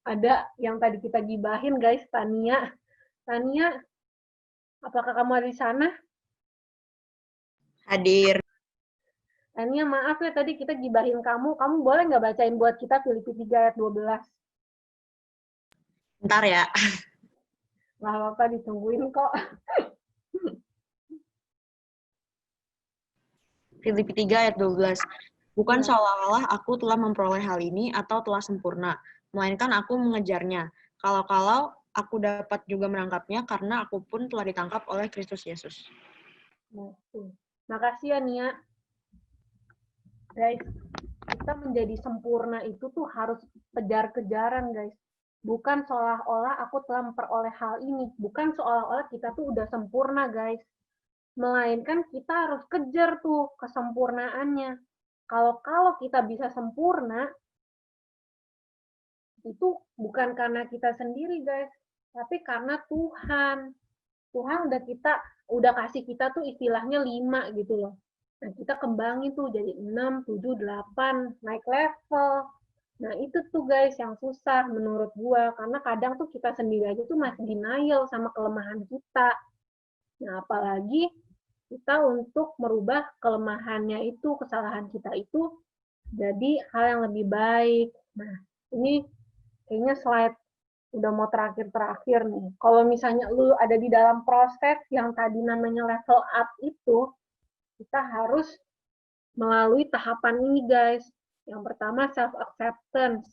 [SPEAKER 3] Ada yang tadi kita gibahin guys, Tania. Tania, apakah kamu ada di sana?
[SPEAKER 8] Hadir.
[SPEAKER 3] Tania, maaf ya tadi kita gibahin kamu. Kamu boleh nggak bacain buat kita Filipi 3 ayat 12?
[SPEAKER 8] Bentar ya.
[SPEAKER 3] Nggak apa-apa, ditungguin kok.
[SPEAKER 8] Filipi 3 ayat 12. Bukan seolah-olah aku telah memperoleh hal ini atau telah sempurna, melainkan aku mengejarnya. Kalau-kalau aku dapat juga menangkapnya karena aku pun telah ditangkap oleh Kristus Yesus.
[SPEAKER 3] Makasih ya Nia. Guys, kita menjadi sempurna itu tuh harus kejar-kejaran guys. Bukan seolah-olah aku telah memperoleh hal ini. Bukan seolah-olah kita tuh udah sempurna guys. Melainkan kita harus kejar tuh kesempurnaannya. Kalau kita bisa sempurna, itu bukan karena kita sendiri guys, tapi karena Tuhan. Tuhan udah kasih kita tuh istilahnya 5 gitu loh. Nah, kita kembangin tuh jadi 6, 7, 8, naik level. Nah, itu tuh guys yang susah menurut gua, karena kadang tuh kita sendiri aja tuh masih denial sama kelemahan kita. Nah, apalagi kita untuk merubah kelemahannya itu, kesalahan kita itu jadi hal yang lebih baik. Nah, ini kayaknya slide udah mau terakhir-terakhir nih. Kalau misalnya lu ada di dalam proses yang tadi namanya level up itu, kita harus melalui tahapan ini guys. Yang pertama self-acceptance,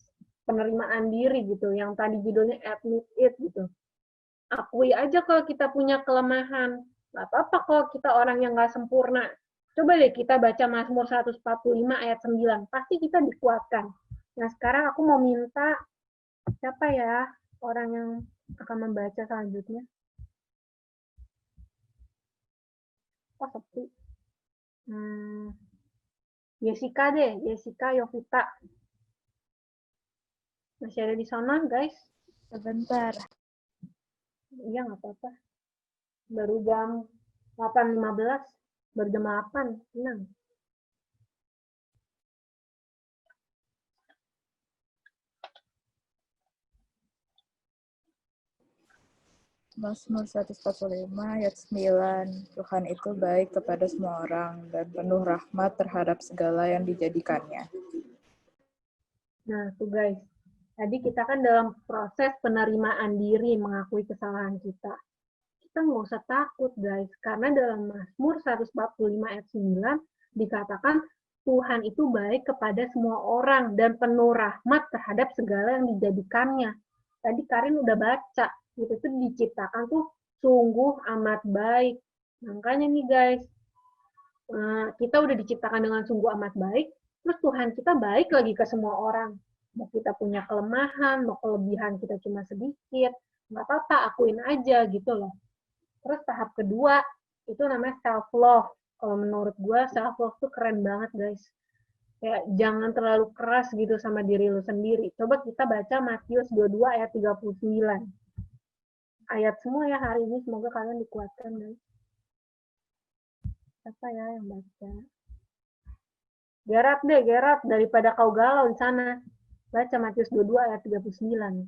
[SPEAKER 3] penerimaan diri gitu. Yang tadi judulnya admit it gitu. Akui aja kalau kita punya kelemahan. Gak apa-apa kalau kita orang yang gak sempurna. Coba deh kita baca Mazmur 145 ayat 9. Pasti kita dikuatkan. Nah sekarang aku mau minta siapa ya orang yang akan membaca selanjutnya? Oh sepi. Jessica deh, Jessica Yovita. Masih ada di sana guys?
[SPEAKER 1] Sebentar.
[SPEAKER 3] Iya nggak apa-apa. Baru jam 8.15. Baru jam 8. Tenang.
[SPEAKER 9] Mazmur 145 ayat 9. Tuhan itu baik kepada semua orang dan penuh rahmat terhadap segala yang dijadikannya.
[SPEAKER 3] Nah, tuh guys. Tadi kita kan dalam proses penerimaan diri mengakui kesalahan kita. Kita nggak usah takut guys, karena dalam Mazmur 145 ayat 9 dikatakan Tuhan itu baik kepada semua orang dan penuh rahmat terhadap segala yang dijadikannya. Tadi Karin udah baca, itu tuh diciptakan tuh sungguh amat baik. Makanya nih guys, kita udah diciptakan dengan sungguh amat baik, terus Tuhan kita baik lagi ke semua orang. Mau kita punya kelemahan, mau kelebihan kita cuma sedikit, nggak apa-apa, akuin aja gitu loh. Terus tahap kedua, itu namanya self-love. Kalau menurut gue, self-love tuh keren banget, guys. Kayak jangan terlalu keras gitu sama diri lu sendiri. Coba kita baca Matius 22 ayat 39. Ayat semua ya hari ini, semoga kalian dikuatkan, guys. Siapa ya yang baca? Gerard, daripada kau galau di sana. Baca Matius 22 ayat 39.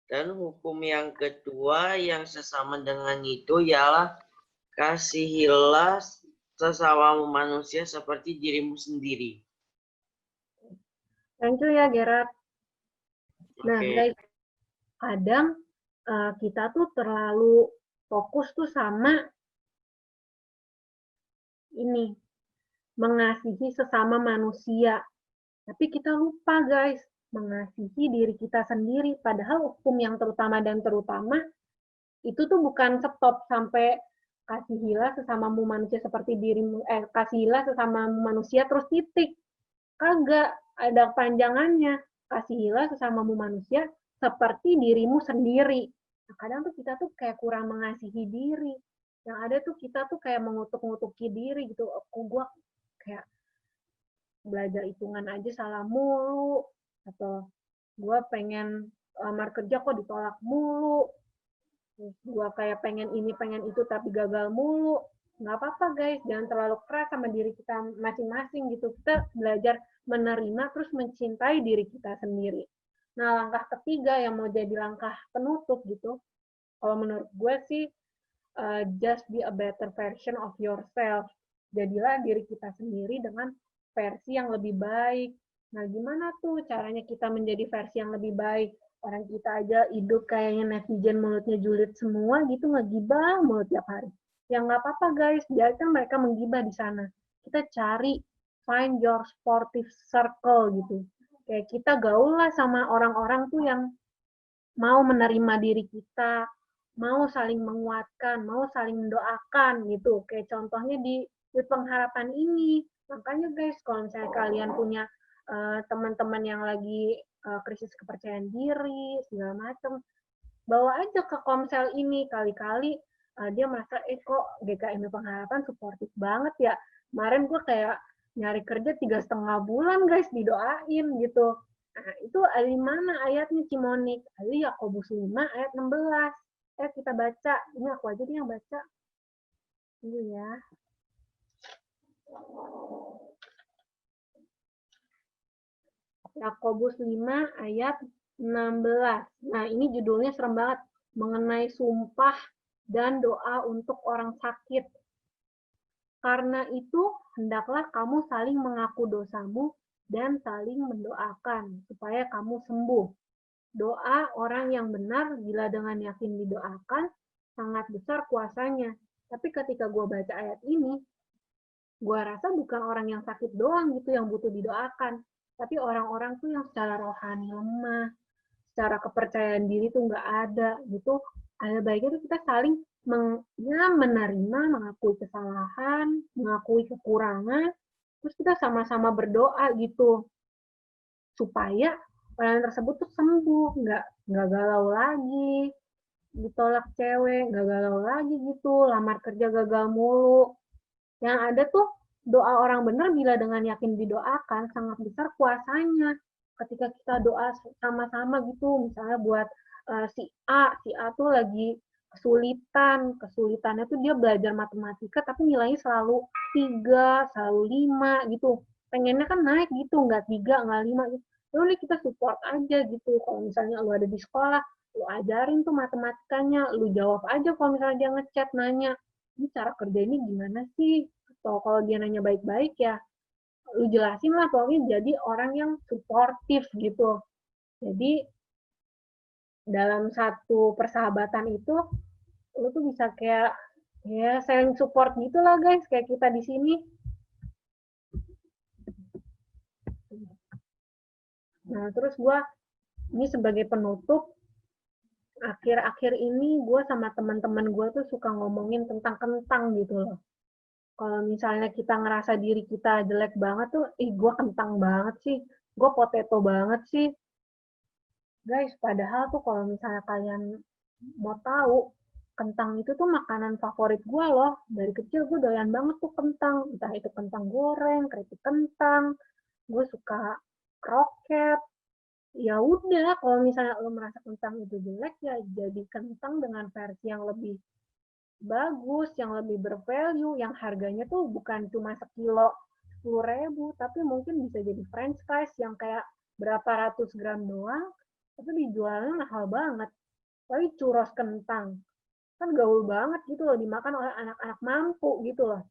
[SPEAKER 4] Dan hukum yang kedua yang sesama dengan itu ialah kasihilah sesamamu manusia seperti dirimu sendiri.
[SPEAKER 3] Thank you ya, Gerard. Nah,
[SPEAKER 4] Oke.
[SPEAKER 3] guys, kadang kita tuh terlalu fokus tuh sama ini, mengasihi sesama manusia. Tapi kita lupa, guys, mengasihi diri kita sendiri. Padahal hukum yang terutama dan terutama itu tuh bukan stop sampai kasihilah sesamamu manusia seperti dirimu, kasihilah sesamamu manusia terus titik. Kagak, ada panjangannya. Kasihilah sesamamu manusia seperti dirimu sendiri. Nah, kadang tuh kita tuh kayak kurang mengasihi diri. Yang ada tuh kita tuh kayak mengutuk-ngutuki diri gitu. Gue kayak belajar hitungan aja salah mulu. Atau gue pengen lamar kerja kok ditolak mulu. Gue kayak pengen ini, pengen itu, tapi gagal mulu. Nggak apa-apa, guys. Jangan terlalu keras sama diri kita masing-masing gitu. Kita belajar menerima terus mencintai diri kita sendiri. Nah, langkah ketiga yang mau jadi langkah penutup gitu, kalau menurut gue sih, just be a better version of yourself. Jadilah diri kita sendiri dengan versi yang lebih baik. Nah, gimana tuh caranya kita menjadi versi yang lebih baik? Orang kita aja hidup kayaknya netizen mulutnya julid semua gitu, ngegibah mulut tiap hari. Ya nggak apa-apa, guys, biarkan mereka menggibah di sana. Kita cari, find your sportive circle gitu. Kayak kita gaul lah sama orang-orang tuh yang mau menerima diri kita, mau saling menguatkan, mau saling mendoakan gitu. Kayak contohnya di pengharapan ini. Makanya guys, kalau misalnya kalian punya teman-teman yang lagi krisis kepercayaan diri, segala macam, bawa aja ke Komsel ini. Kali-kali dia merasa, kok GKM Pengharapan suportif banget ya. Kemarin gue kayak nyari kerja 3,5 bulan guys, didoain gitu. Nah, itu ada di mana ayatnya, Cimonik? Ada di Yakobus 5 ayat 16. Kita baca. Ini aku aja nih yang baca. Ini ya. Yakobus 5 ayat 16. Nah, ini judulnya serem banget. Mengenai sumpah dan doa untuk orang sakit. Karena itu, hendaklah kamu saling mengaku dosamu dan saling mendoakan supaya kamu sembuh. Doa orang yang benar bila dengan yakin didoakan sangat besar kuasanya. Tapi ketika gue baca ayat ini, gue rasa bukan orang yang sakit doang gitu yang butuh didoakan, tapi orang-orang tuh yang secara rohani lemah, secara kepercayaan diri tuh nggak ada gitu. Ada baiknya tuh kita saling menerima, mengakui kesalahan, mengakui kekurangan, terus kita sama-sama berdoa gitu supaya orang tersebut tuh sembuh, nggak galau lagi, ditolak cewek, nggak galau lagi gitu, lamar kerja gagal mulu. Yang ada tuh doa orang benar bila dengan yakin didoakan sangat besar kuasanya. Ketika kita doa sama-sama gitu, misalnya buat si A tuh lagi kesulitannya tuh dia belajar matematika tapi nilainya selalu 3, selalu 5 gitu. Pengennya kan naik gitu, nggak 3, nggak 5 gitu. Lalu kita support aja gitu. Kalau misalnya lu ada di sekolah, lu ajarin tuh matematikanya, lu jawab aja kalau misalnya dia ngechat nanya, ini cara kerja ini gimana sih? Atau kalau dia nanya baik-baik ya, lu jelasin lah pokoknya jadi orang yang suportif gitu. Jadi dalam satu persahabatan itu lu tuh bisa kayak ya saling support gitu lah guys, kayak kita di sini. Nah, terus gue ini sebagai penutup, akhir-akhir ini gue sama teman-teman gue tuh suka ngomongin tentang kentang gitu loh. Kalau misalnya kita ngerasa diri kita jelek banget tuh, gue kentang banget sih, gue potato banget sih. Guys, padahal tuh kalau misalnya kalian mau tahu, kentang itu tuh makanan favorit gue loh. Dari kecil gue doyan banget tuh kentang. Entah itu kentang goreng, keripik kentang, gue suka kroket. Ya udah, kalau misalnya lo merasa kentang itu jelek, ya jadi kentang dengan versi yang lebih bagus, yang lebih bervalue, yang harganya tuh bukan cuma sekilo 10.000, tapi mungkin bisa jadi french fries yang kayak berapa ratus gram doang, tapi dijualnya mahal banget. Tapi churros kentang, kan gaul banget gitu loh, dimakan oleh anak-anak mampu gitu loh.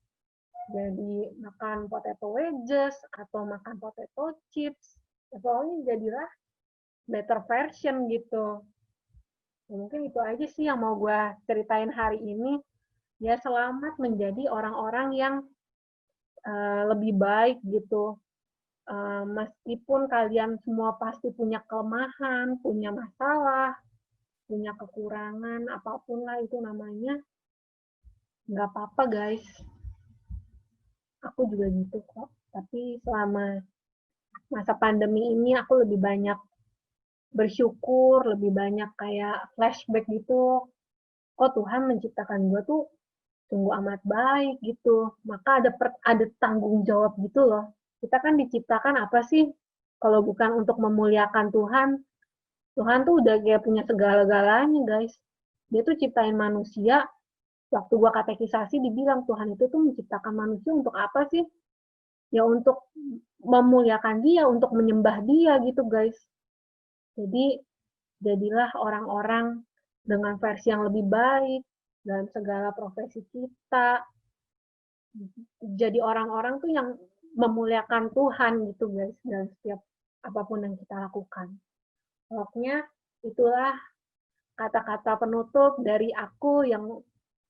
[SPEAKER 3] Jadi makan potato wedges atau makan potato chips, ya pokoknya jadilah better version gitu. Ya, mungkin itu aja sih yang mau gue ceritain hari ini. Ya selamat menjadi orang-orang yang lebih baik gitu. Meskipun kalian semua pasti punya kelemahan, punya masalah, punya kekurangan, apapun lah itu namanya, nggak apa-apa guys. Aku juga gitu kok. Tapi selama masa pandemi ini aku lebih banyak bersyukur, lebih banyak kayak flashback gitu. Oh Tuhan menciptakan gue tuh sungguh amat baik gitu. Maka ada tanggung jawab gitu loh. Kita kan diciptakan apa sih? Kalau bukan untuk memuliakan Tuhan. Tuhan tuh udah kayak punya segala-galanya guys. Dia tuh ciptain manusia. Waktu gua katekisasi dibilang Tuhan itu tuh menciptakan manusia untuk apa sih? Ya untuk memuliakan dia, untuk menyembah dia gitu guys. Jadi jadilah orang-orang dengan versi yang lebih baik dalam segala profesi kita. Jadi orang-orang tuh yang memuliakan Tuhan gitu guys dalam setiap apapun yang kita lakukan. Pokoknya itulah kata-kata penutup dari aku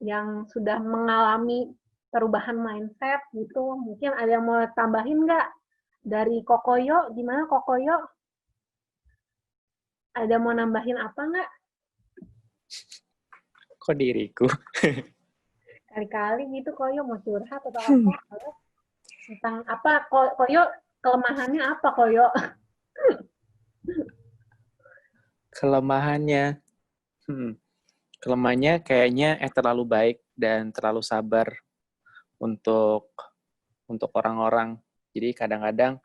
[SPEAKER 3] yang sudah mengalami perubahan mindset gitu. Mungkin ada yang mau tambahin nggak? Dari Kokoyo, gimana Kokoyo? Ada mau nambahin apa nggak?
[SPEAKER 5] Kok diriku?
[SPEAKER 3] Kali-kali gitu Koyo mau curhat atau apa? Tentang apa? Koyo kelemahannya apa Koyo?
[SPEAKER 5] Kelemahannya, kelemahannya kayaknya terlalu baik dan terlalu sabar untuk orang-orang. Jadi kadang-kadang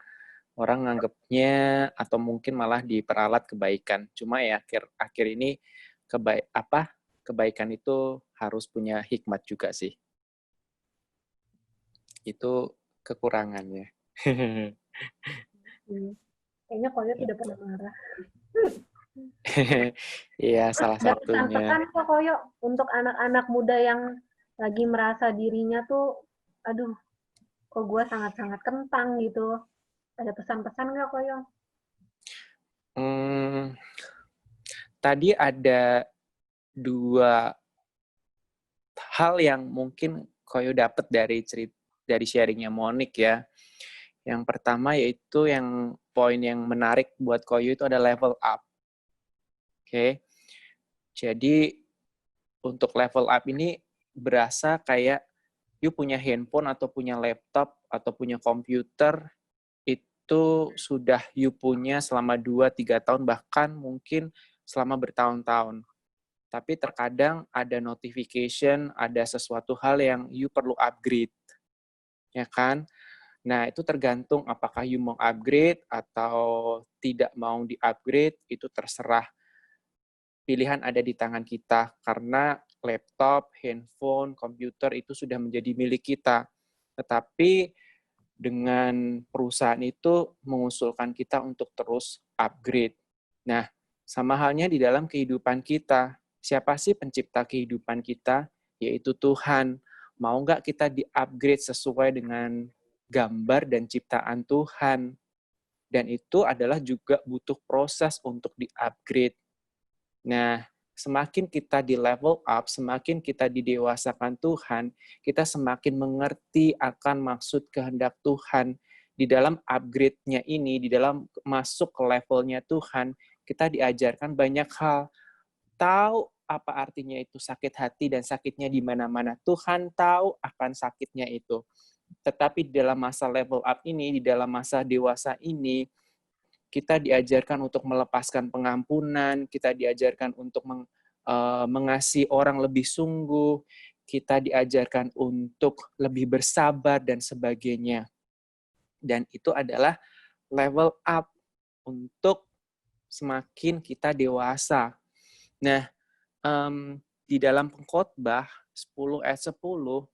[SPEAKER 5] orang nganggapnya atau mungkin malah diperalat kebaikan. Cuma ya akhir ini kebaikan itu harus punya hikmat juga sih. Itu kekurangannya.
[SPEAKER 3] Kayaknya Koyo tidak pernah marah.
[SPEAKER 5] Iya, salah
[SPEAKER 3] Dan
[SPEAKER 5] satunya.
[SPEAKER 3] pesan-pesan kok Koyo untuk anak-anak muda yang lagi merasa dirinya tuh, aduh, kok gue sangat-sangat kentang gitu. Ada pesan-pesan nggak Koyo?
[SPEAKER 5] Tadi ada 2 hal yang mungkin Koyo dapat dari sharingnya Monik ya. Yang pertama yaitu yang poin yang menarik buat Koyo itu ada level up. Oke. Jadi untuk level up ini berasa kayak you punya handphone atau punya laptop atau punya komputer itu sudah you punya selama 2-3 tahun bahkan mungkin selama bertahun-tahun. Tapi terkadang ada notification, ada sesuatu hal yang you perlu upgrade. Ya kan? Nah, itu tergantung apakah you mau upgrade atau tidak mau di-upgrade, itu terserah. Pilihan ada di tangan kita, karena laptop, handphone, komputer itu sudah menjadi milik kita. Tetapi dengan perusahaan itu mengusulkan kita untuk terus upgrade. Nah, sama halnya di dalam kehidupan kita. Siapa sih pencipta kehidupan kita? Yaitu Tuhan. Mau nggak kita di-upgrade sesuai dengan gambar dan ciptaan Tuhan? Dan itu adalah juga butuh proses untuk di-upgrade. Nah, semakin kita di level up, semakin kita didewasakan Tuhan, kita semakin mengerti akan maksud kehendak Tuhan. Di dalam upgrade-nya ini, di dalam masuk ke levelnya Tuhan, kita diajarkan banyak hal. Tahu apa artinya itu sakit hati dan sakitnya di mana-mana. Tuhan tahu akan sakitnya itu. Tetapi di dalam masa level up ini, di dalam masa dewasa ini, kita diajarkan untuk melepaskan pengampunan, kita diajarkan untuk mengasihi orang lebih sungguh, kita diajarkan untuk lebih bersabar dan sebagainya. Dan itu adalah level up untuk semakin kita dewasa. Nah, di dalam Pengkhotbah 10 ayat 10,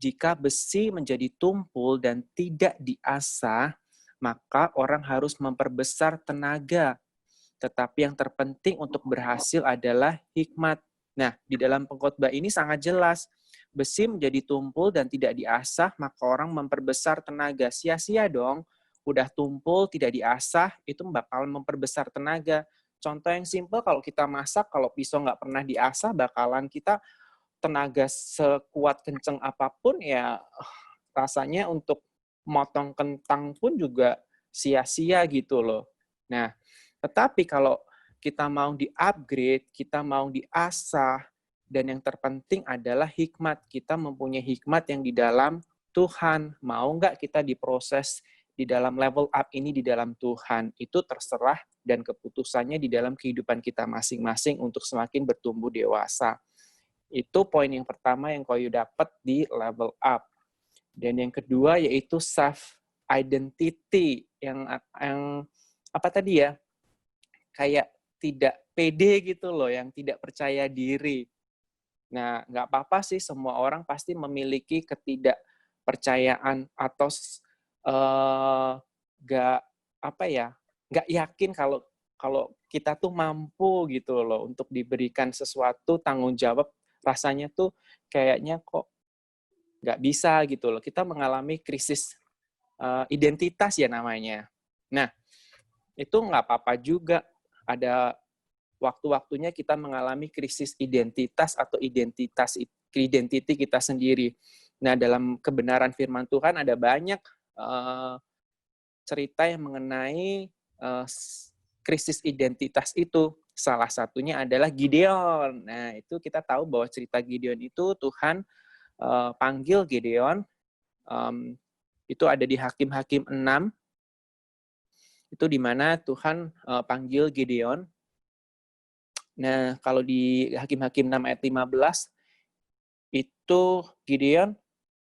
[SPEAKER 5] jika besi menjadi tumpul dan tidak diasah, maka orang harus memperbesar tenaga. Tetapi yang terpenting untuk berhasil adalah hikmat. Nah, di dalam Pengkhotbah ini sangat jelas. Besi menjadi tumpul dan tidak diasah, maka orang memperbesar tenaga. Sia-sia dong. Udah tumpul, tidak diasah, itu bakal memperbesar tenaga. Contoh yang simpel, kalau kita masak, kalau pisau nggak pernah diasah, bakalan kita tenaga sekuat kenceng apapun, ya rasanya untuk motong kentang pun juga sia-sia gitu loh. Nah, tetapi kalau kita mau di-upgrade, kita mau diasah, dan yang terpenting adalah hikmat. Kita mempunyai hikmat yang di dalam Tuhan. Mau nggak kita diproses di dalam level up ini di dalam Tuhan? Itu terserah dan keputusannya di dalam kehidupan kita masing-masing untuk semakin bertumbuh dewasa. Itu poin yang pertama yang Koyo dapat di level up. Dan yang kedua yaitu self identity yang apa tadi ya? Kayak tidak pede gitu loh, yang tidak percaya diri. Nah, nggak apa-apa sih, semua orang pasti memiliki ketidakpercayaan atau nggak yakin kalau kita tuh mampu gitu loh untuk diberikan sesuatu tanggung jawab, rasanya tuh kayaknya kok nggak bisa gitu loh. Kita mengalami krisis identitas ya namanya. Nah, itu nggak apa-apa juga. Ada waktu-waktunya kita mengalami krisis identitas atau identity kita sendiri. Nah, dalam kebenaran firman Tuhan ada banyak cerita yang mengenai krisis identitas itu. Salah satunya adalah Gideon. Nah, itu kita tahu bahwa cerita Gideon itu Tuhan panggil Gideon. Itu ada di Hakim-Hakim 6. Itu di mana Tuhan panggil Gideon. Nah, kalau di Hakim-Hakim 6 ayat 15, itu Gideon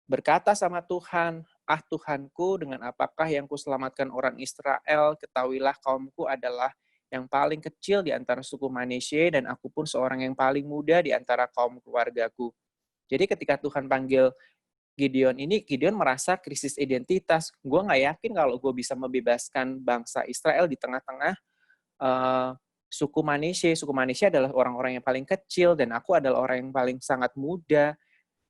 [SPEAKER 5] berkata sama Tuhan, "Ah Tuhanku, dengan apakah yang kuselamatkan orang Israel? Ketahuilah kaumku adalah yang paling kecil di antara suku Manasye, dan aku pun seorang yang paling muda di antara kaum keluargaku." Jadi ketika Tuhan panggil Gideon ini, Gideon merasa krisis identitas. Gue nggak yakin kalau gue bisa membebaskan bangsa Israel di tengah-tengah suku Manasye. Suku Manasye adalah orang-orang yang paling kecil, dan aku adalah orang yang paling sangat muda.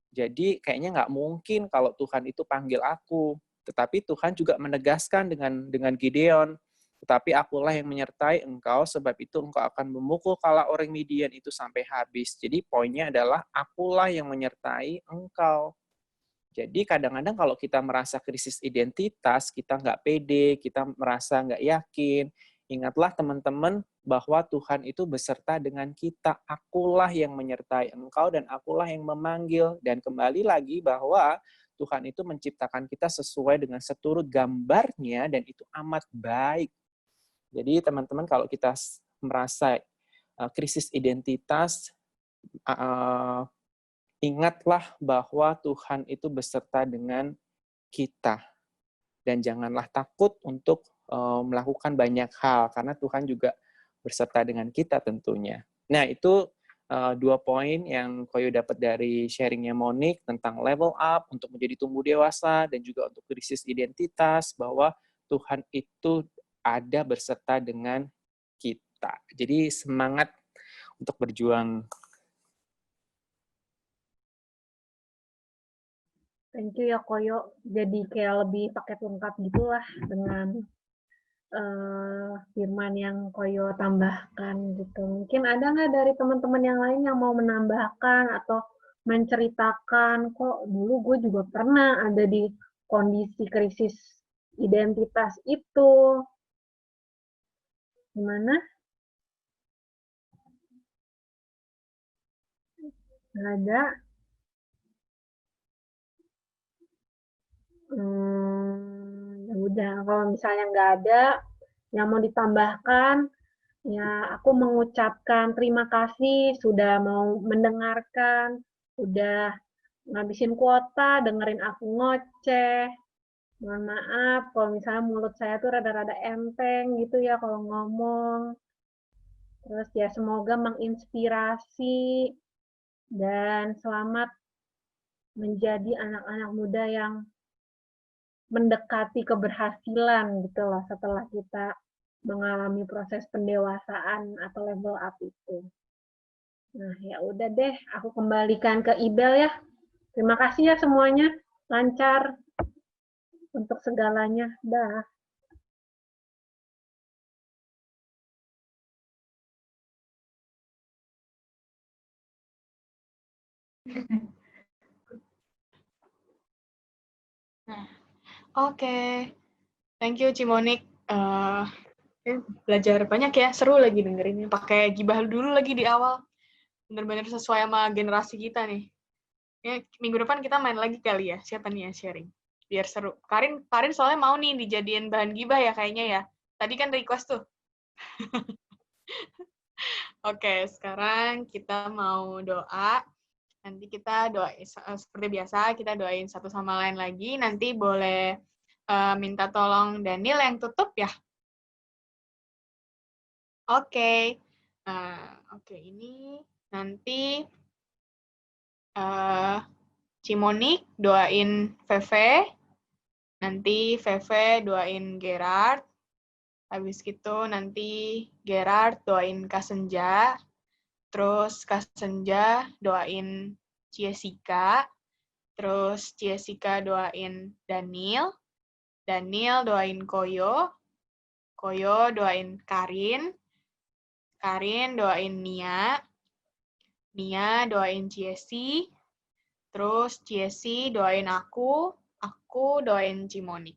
[SPEAKER 5] Jadi kayaknya nggak mungkin kalau Tuhan itu panggil aku. Tetapi Tuhan juga menegaskan dengan Gideon, tetapi akulah yang menyertai engkau, sebab itu engkau akan memukul kala orang Midian itu sampai habis. Jadi poinnya adalah akulah yang menyertai engkau. Jadi kadang-kadang kalau kita merasa krisis identitas, kita nggak pede, kita merasa nggak yakin, ingatlah teman-teman bahwa Tuhan itu beserta dengan kita. Akulah yang menyertai engkau dan akulah yang memanggil. Dan kembali lagi bahwa Tuhan itu menciptakan kita sesuai dengan seturut gambarnya dan itu amat baik. Jadi teman-teman kalau kita merasa krisis identitas, ingatlah bahwa Tuhan itu beserta dengan kita. Dan janganlah takut untuk melakukan banyak hal, karena Tuhan juga berserta dengan kita tentunya. Nah, itu 2 poin yang Koyo dapat dari sharingnya Monik tentang level up, untuk menjadi tumbuh dewasa, dan juga untuk krisis identitas, bahwa Tuhan itu ada berserta dengan kita. Jadi semangat untuk berjuang.
[SPEAKER 3] Thank you ya Koyo. Jadi kayak lebih paket lengkap gitulah dengan firman yang Koyo tambahkan gitu. Mungkin ada nggak dari teman-teman yang lain yang mau menambahkan atau menceritakan, kok dulu gue juga pernah ada di kondisi krisis identitas itu. Gimana? Nggak ada? Ya udah, kalau misalnya nggak ada, Yang mau ditambahkan, ya aku mengucapkan terima kasih sudah mau mendengarkan, sudah ngabisin kuota, dengerin aku ngoceh. Mohon maaf kalau misalnya mulut saya tuh rada-rada enteng gitu ya kalau ngomong. Terus ya semoga menginspirasi dan selamat menjadi anak-anak muda yang mendekati keberhasilan gitu loh setelah kita mengalami proses pendewasaan atau level up itu. Nah, ya udah deh, aku kembalikan ke Ibel ya. Terima kasih ya semuanya, lancar untuk segalanya. Dah.
[SPEAKER 1] Nah, oke. Thank you, Cimonik. Belajar banyak ya, seru lagi dengerinnya. Pakai gibah dulu lagi di awal. Bener-bener sesuai sama generasi kita nih. Ya, minggu depan kita main lagi kali ya. Siapa nih yang sharing? Biar seru. Karin soalnya mau nih dijadiin bahan gibah ya kayaknya ya. Tadi kan request tuh. Oke, sekarang kita mau doa. Nanti kita doain seperti biasa, kita doain satu sama lain lagi. Nanti boleh minta tolong Daniel yang tutup ya. Oke. Oke, ini nanti Cimonik doain Veve, nanti Veve doain Gerard, habis gitu nanti Gerard doain Kasenja, terus Kasenja doain Jessica, terus Jessica doain Daniel, Daniel doain Koyo, Koyo doain Karin, Karin doain Nia, Nia doain Jessie, terus Jessie doain aku doain Cimonik.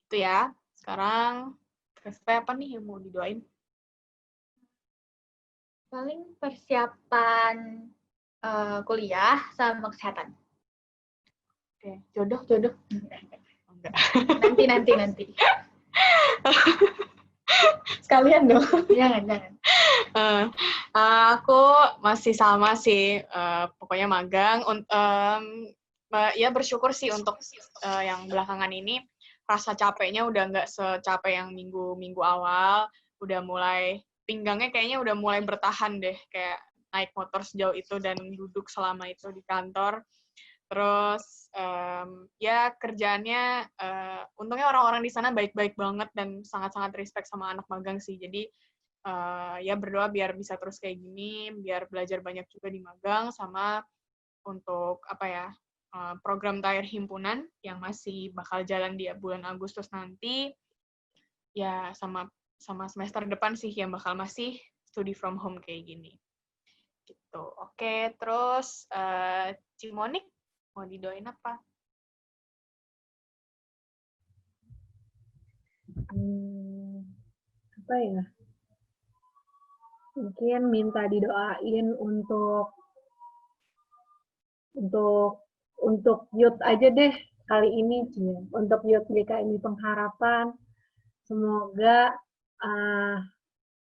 [SPEAKER 1] Itu ya. Sekarang apa nih yang mau didoain?
[SPEAKER 10] Paling persiapan kuliah sama kesehatan.
[SPEAKER 1] Oke, jodoh.
[SPEAKER 10] Enggak. Nanti. Sekalian dong. Jangan.
[SPEAKER 1] Aku masih sama sih, pokoknya magang. Ya bersyukur sih untuk yang belakangan ini rasa capeknya udah nggak secapek yang minggu awal, udah mulai pinggangnya kayaknya udah mulai bertahan deh, kayak naik motor sejauh itu dan duduk selama itu di kantor. Terus ya kerjaannya, untungnya orang-orang di sana baik-baik banget dan sangat-sangat respect sama anak magang sih. Jadi ya berdoa biar bisa terus kayak gini, biar belajar banyak juga di magang, sama untuk apa ya, program tayar himpunan yang masih bakal jalan di bulan Agustus nanti, ya sama semester depan sih yang bakal masih study from home kayak gini. Gitu. Oke, terus Cimonik mau didoain apa?
[SPEAKER 3] Apa ya? Mungkin minta didoain untuk youth aja deh kali ini, untuk youth GKMI Pengharapan. Semoga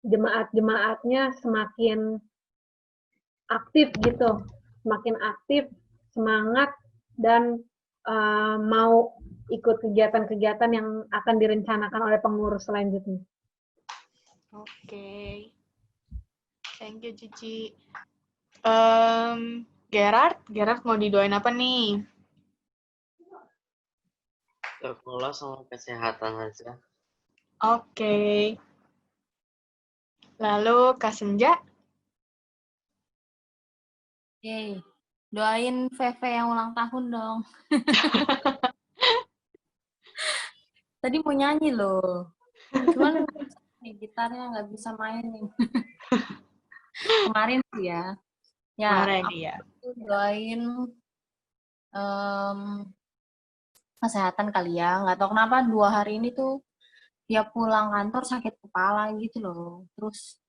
[SPEAKER 3] jemaat-jemaatnya semakin aktif gitu, semakin aktif, semangat, dan mau ikut kegiatan-kegiatan yang akan direncanakan oleh pengurus selanjutnya.
[SPEAKER 1] Oke. Thank you, Cici. Gerard mau didoain apa nih?
[SPEAKER 4] Sekolah sama kesehatan aja.
[SPEAKER 1] Oke. Lalu Kak Senja?
[SPEAKER 2] Yeay. Doain Veve yang ulang tahun dong. Tadi mau nyanyi loh. Cuman gitarnya nggak bisa main nih. Kemarin sih ya. Ya,
[SPEAKER 1] Kemarin ya.
[SPEAKER 2] Aku doain kesehatan kali ya. Nggak tahu kenapa 2 hari ini tuh tiap pulang kantor sakit kepala gitu loh. Terus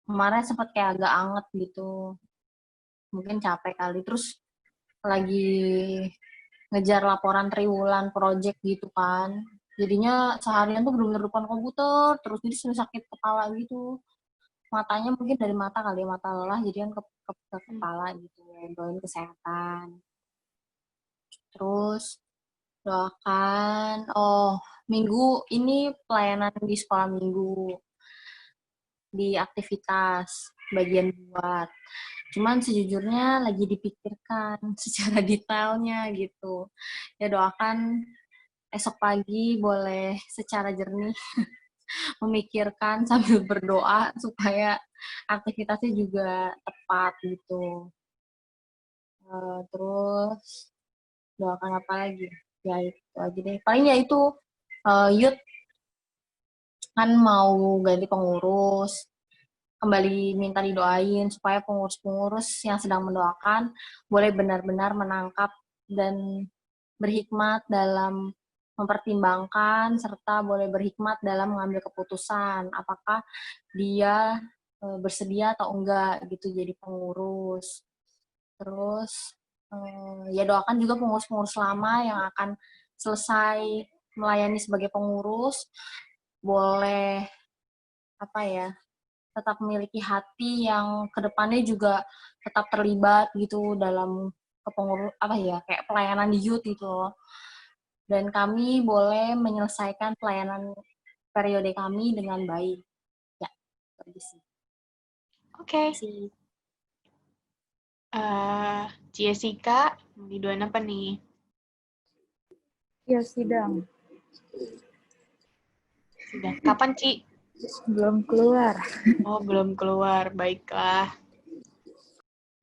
[SPEAKER 2] kemarin sempat kayak agak anget gitu. Mungkin capek kali. Terus lagi ngejar laporan triwulan project gitu kan. Jadinya seharian tuh bener-bener depan komputer, terus jadi sering sakit kepala gitu. Matanya mungkin dari mata kali ya, mata lelah, jadi kan ke kepala gitu. Doain kesehatan. Terus doakan, minggu ini pelayanan di sekolah minggu, di aktivitas, bagian buat. Cuman sejujurnya lagi dipikirkan secara detailnya gitu. Ya doakan esok pagi boleh secara jernih memikirkan sambil berdoa supaya aktivitasnya juga tepat gitu. Terus doakan apa lagi? Ya itu aja deh. Paling ya itu youth kan mau ganti pengurus. Kembali minta didoain supaya pengurus-pengurus yang sedang mendoakan boleh benar-benar menangkap dan berhikmat dalam mempertimbangkan serta boleh berhikmat dalam mengambil keputusan apakah dia bersedia atau enggak gitu jadi pengurus. Terus ya doakan juga pengurus-pengurus lama yang akan selesai melayani sebagai pengurus boleh tetap memiliki hati yang kedepannya juga tetap terlibat gitu dalam kepengurus kayak pelayanan di youth gitu loh. Dan kami boleh menyelesaikan pelayanan periode kami dengan baik. Ya, itu aja sih.
[SPEAKER 1] Oke. Jessica, mau didoain apa nih?
[SPEAKER 9] Ya, sidang.
[SPEAKER 1] Sidang. Kapan, Ci?
[SPEAKER 9] Belum keluar.
[SPEAKER 1] Oh, belum keluar. Baiklah.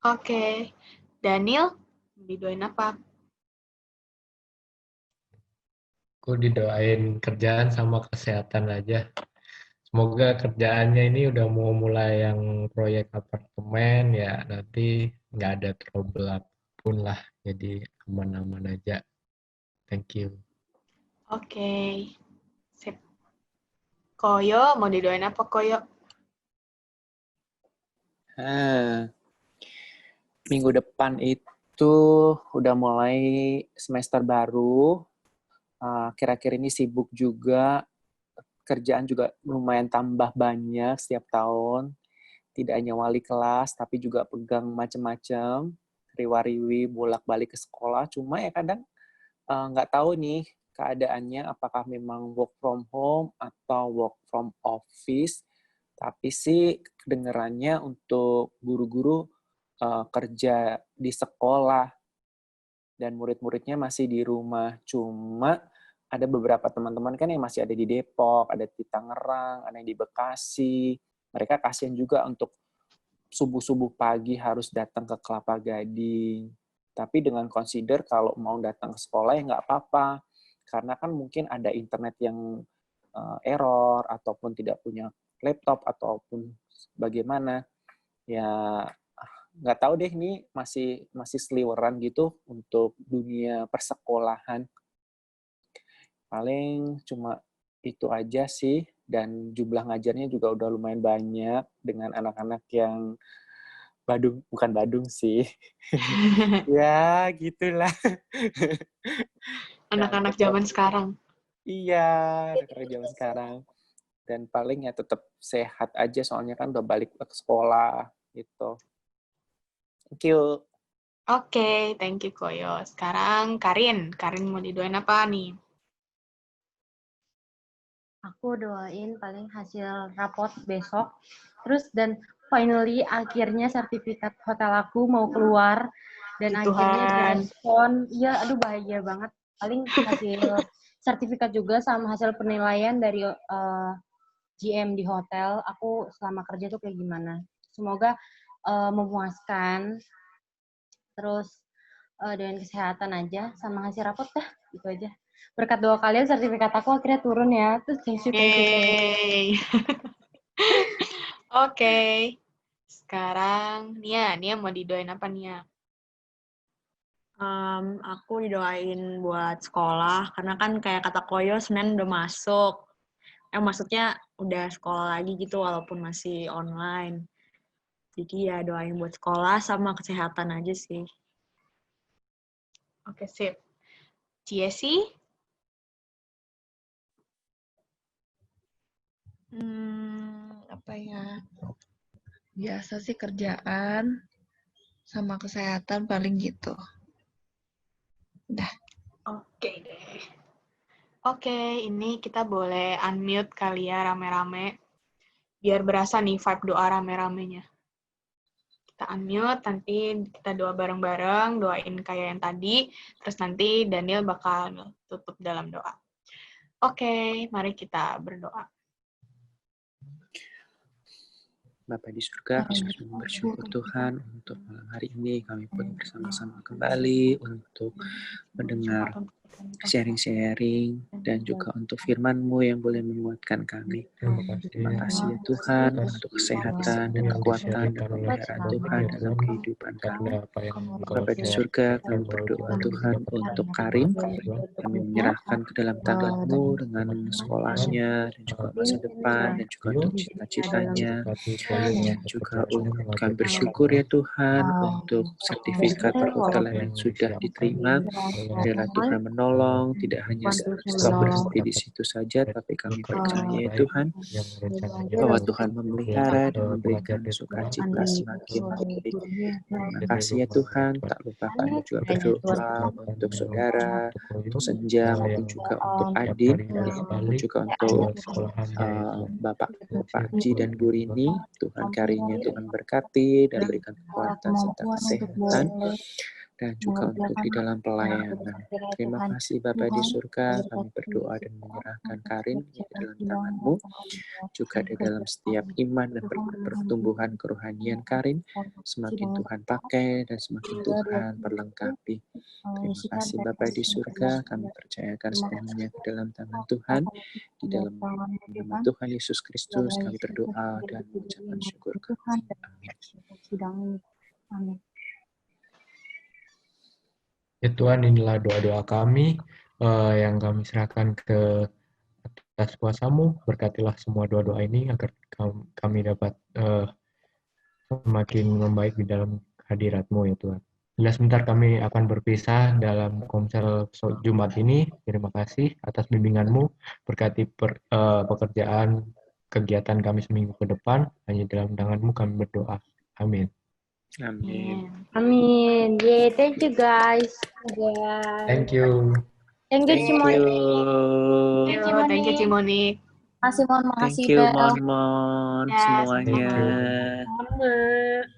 [SPEAKER 1] Oke. Daniel, mau didoain apa?
[SPEAKER 7] Aku didoain kerjaan sama kesehatan aja. Semoga kerjaannya ini udah mau mulai yang proyek apartemen ya nanti nggak ada trouble apapun lah. Jadi aman-aman aja. Thank you.
[SPEAKER 1] Oke. Sip. Koyo, mau didoain apa, Koyo?
[SPEAKER 5] Minggu depan itu udah mulai semester baru. Kira-kira ini sibuk juga. Kerjaan juga lumayan tambah banyak setiap tahun. Tidak hanya wali kelas, tapi juga pegang macam-macam. Riwa-riwi, bolak-balik ke sekolah. Cuma ya kadang nggak tahu nih keadaannya apakah memang work from home atau work from office. Tapi sih kedengerannya untuk guru-guru kerja di sekolah dan murid-muridnya masih di rumah. Cuma ada beberapa teman-teman kan yang masih ada di Depok, ada di Tangerang, ada yang di Bekasi. Mereka kasihan juga untuk subuh-subuh pagi harus datang ke Kelapa Gading. Tapi dengan consider kalau mau datang ke sekolah ya nggak apa-apa. Karena kan mungkin ada internet yang error, ataupun tidak punya laptop, ataupun bagaimana. Ya nggak tahu deh, ini masih seliweran gitu untuk dunia persekolahan. Paling cuma itu aja sih, dan jumlah ngajarnya juga udah lumayan banyak dengan anak-anak yang bukan badung sih. Ya, gitulah.
[SPEAKER 1] Anak-anak zaman sekarang.
[SPEAKER 5] Iya, anak-anak zaman sekarang. Dan paling ya tetap sehat aja, soalnya kan udah balik ke sekolah gitu. Thank you.
[SPEAKER 1] Oke, thank you, Koyo. Sekarang Karin. Karin mau didoain apa nih?
[SPEAKER 6] Aku doain paling hasil rapot besok. Terus dan finally akhirnya sertifikat hotel aku mau keluar dan akhirnya direspon. Iya, aduh bahagia banget. Paling hasil sertifikat juga sama hasil penilaian dari GM di hotel. Aku selama kerja tuh kayak gimana. Semoga memuaskan. Terus dengan kesehatan aja sama hasil rapot dah, itu aja. Berkat doa kalian sertifikat aku akhirnya turun ya. Terus thank you.
[SPEAKER 1] Oke. Sekarang Nia mau didoain apa Nia?
[SPEAKER 8] Aku didoain buat sekolah karena kan kayak kata Koyo Senin udah masuk. Maksudnya udah sekolah lagi gitu walaupun masih online. Jadi ya doain buat sekolah sama kesehatan aja sih.
[SPEAKER 1] Oke, sip. Jessie?
[SPEAKER 11] Apa ya? Biasa sih kerjaan sama kesehatan paling gitu. Udah.
[SPEAKER 1] Oke deh. Oke, ini kita boleh unmute kali ya rame-rame. Biar berasa nih vibe doa rame-ramenya. Kita unmute, nanti kita doa bareng-bareng, doain kayak yang tadi, terus nanti Daniel bakal tutup dalam doa. Oke, mari kita berdoa.
[SPEAKER 5] Bapa di surga, kami sungguh bersyukur Tuhan untuk malam hari ini kami pun bersama-sama kembali untuk mendengar sharing-sharing dan juga untuk firman-Mu yang boleh menguatkan kami. Terima kasih ya Tuhan untuk kesehatan dan kekuatan dan pemeliharaan Tuhan dalam kehidupan kami. Bapa di surga, kami berdoa Tuhan untuk Karim. Kami menyerahkan ke dalam tangan-Mu dengan sekolahnya dan juga masa depan dan juga untuk cita-citanya. Dan juga kami bersyukur ya Tuhan untuk sertifikat perhotelan yang sudah diterima. Biarlah Tuhan menolong, tidak hanya stop berhenti di situ saja, tapi kami percaya ya Tuhan bahwa Tuhan memelihara dan memberikan sukacita semakin baik. Terima kasih ya Tuhan. Tak lupa kami juga berdoa untuk saudara, untuk Senja, maupun juga untuk Adin, maupun juga untuk Bapak Ji dan Bu Rini. Tuhan karunia Tuhan berkati dan berikan kekuatan serta kesehatan dan juga untuk di dalam pelayanan. Terima kasih Bapa di surga, kami berdoa dan menyerahkan Karin di dalam tangan-Mu, juga di dalam setiap iman dan pertumbuhan kerohanian Karin, semakin Tuhan pakai dan semakin Tuhan perlengkapi. Terima kasih Bapa di surga, kami percayakan sepenuhnya ke dalam tangan Tuhan, di dalam nama Tuhan Yesus Kristus kami berdoa dan mengucapkan syukur kami. Amin.
[SPEAKER 7] Ya Tuhan, inilah doa-doa kami yang kami serahkan ke atas kuasa-Mu. Berkatilah semua doa-doa ini agar kami dapat semakin membaik di dalam hadirat-Mu ya Tuhan. Bila sebentar kami akan berpisah dalam komsel Jumat ini. Terima kasih atas bimbingan-Mu. Berkati pekerjaan kegiatan kami seminggu ke depan. Hanya dalam tangan-Mu kami berdoa. Amin.
[SPEAKER 5] Amin.
[SPEAKER 6] Amin. Yeah, thank you guys.
[SPEAKER 7] Thank you.
[SPEAKER 6] Thank you Cimonik.
[SPEAKER 1] Thank you Cimonik.
[SPEAKER 2] Makasih, Mon.
[SPEAKER 5] Thank
[SPEAKER 2] Makasih,
[SPEAKER 5] you,
[SPEAKER 2] Bel.
[SPEAKER 5] Mon-Mon, semuanya.
[SPEAKER 3] Sama.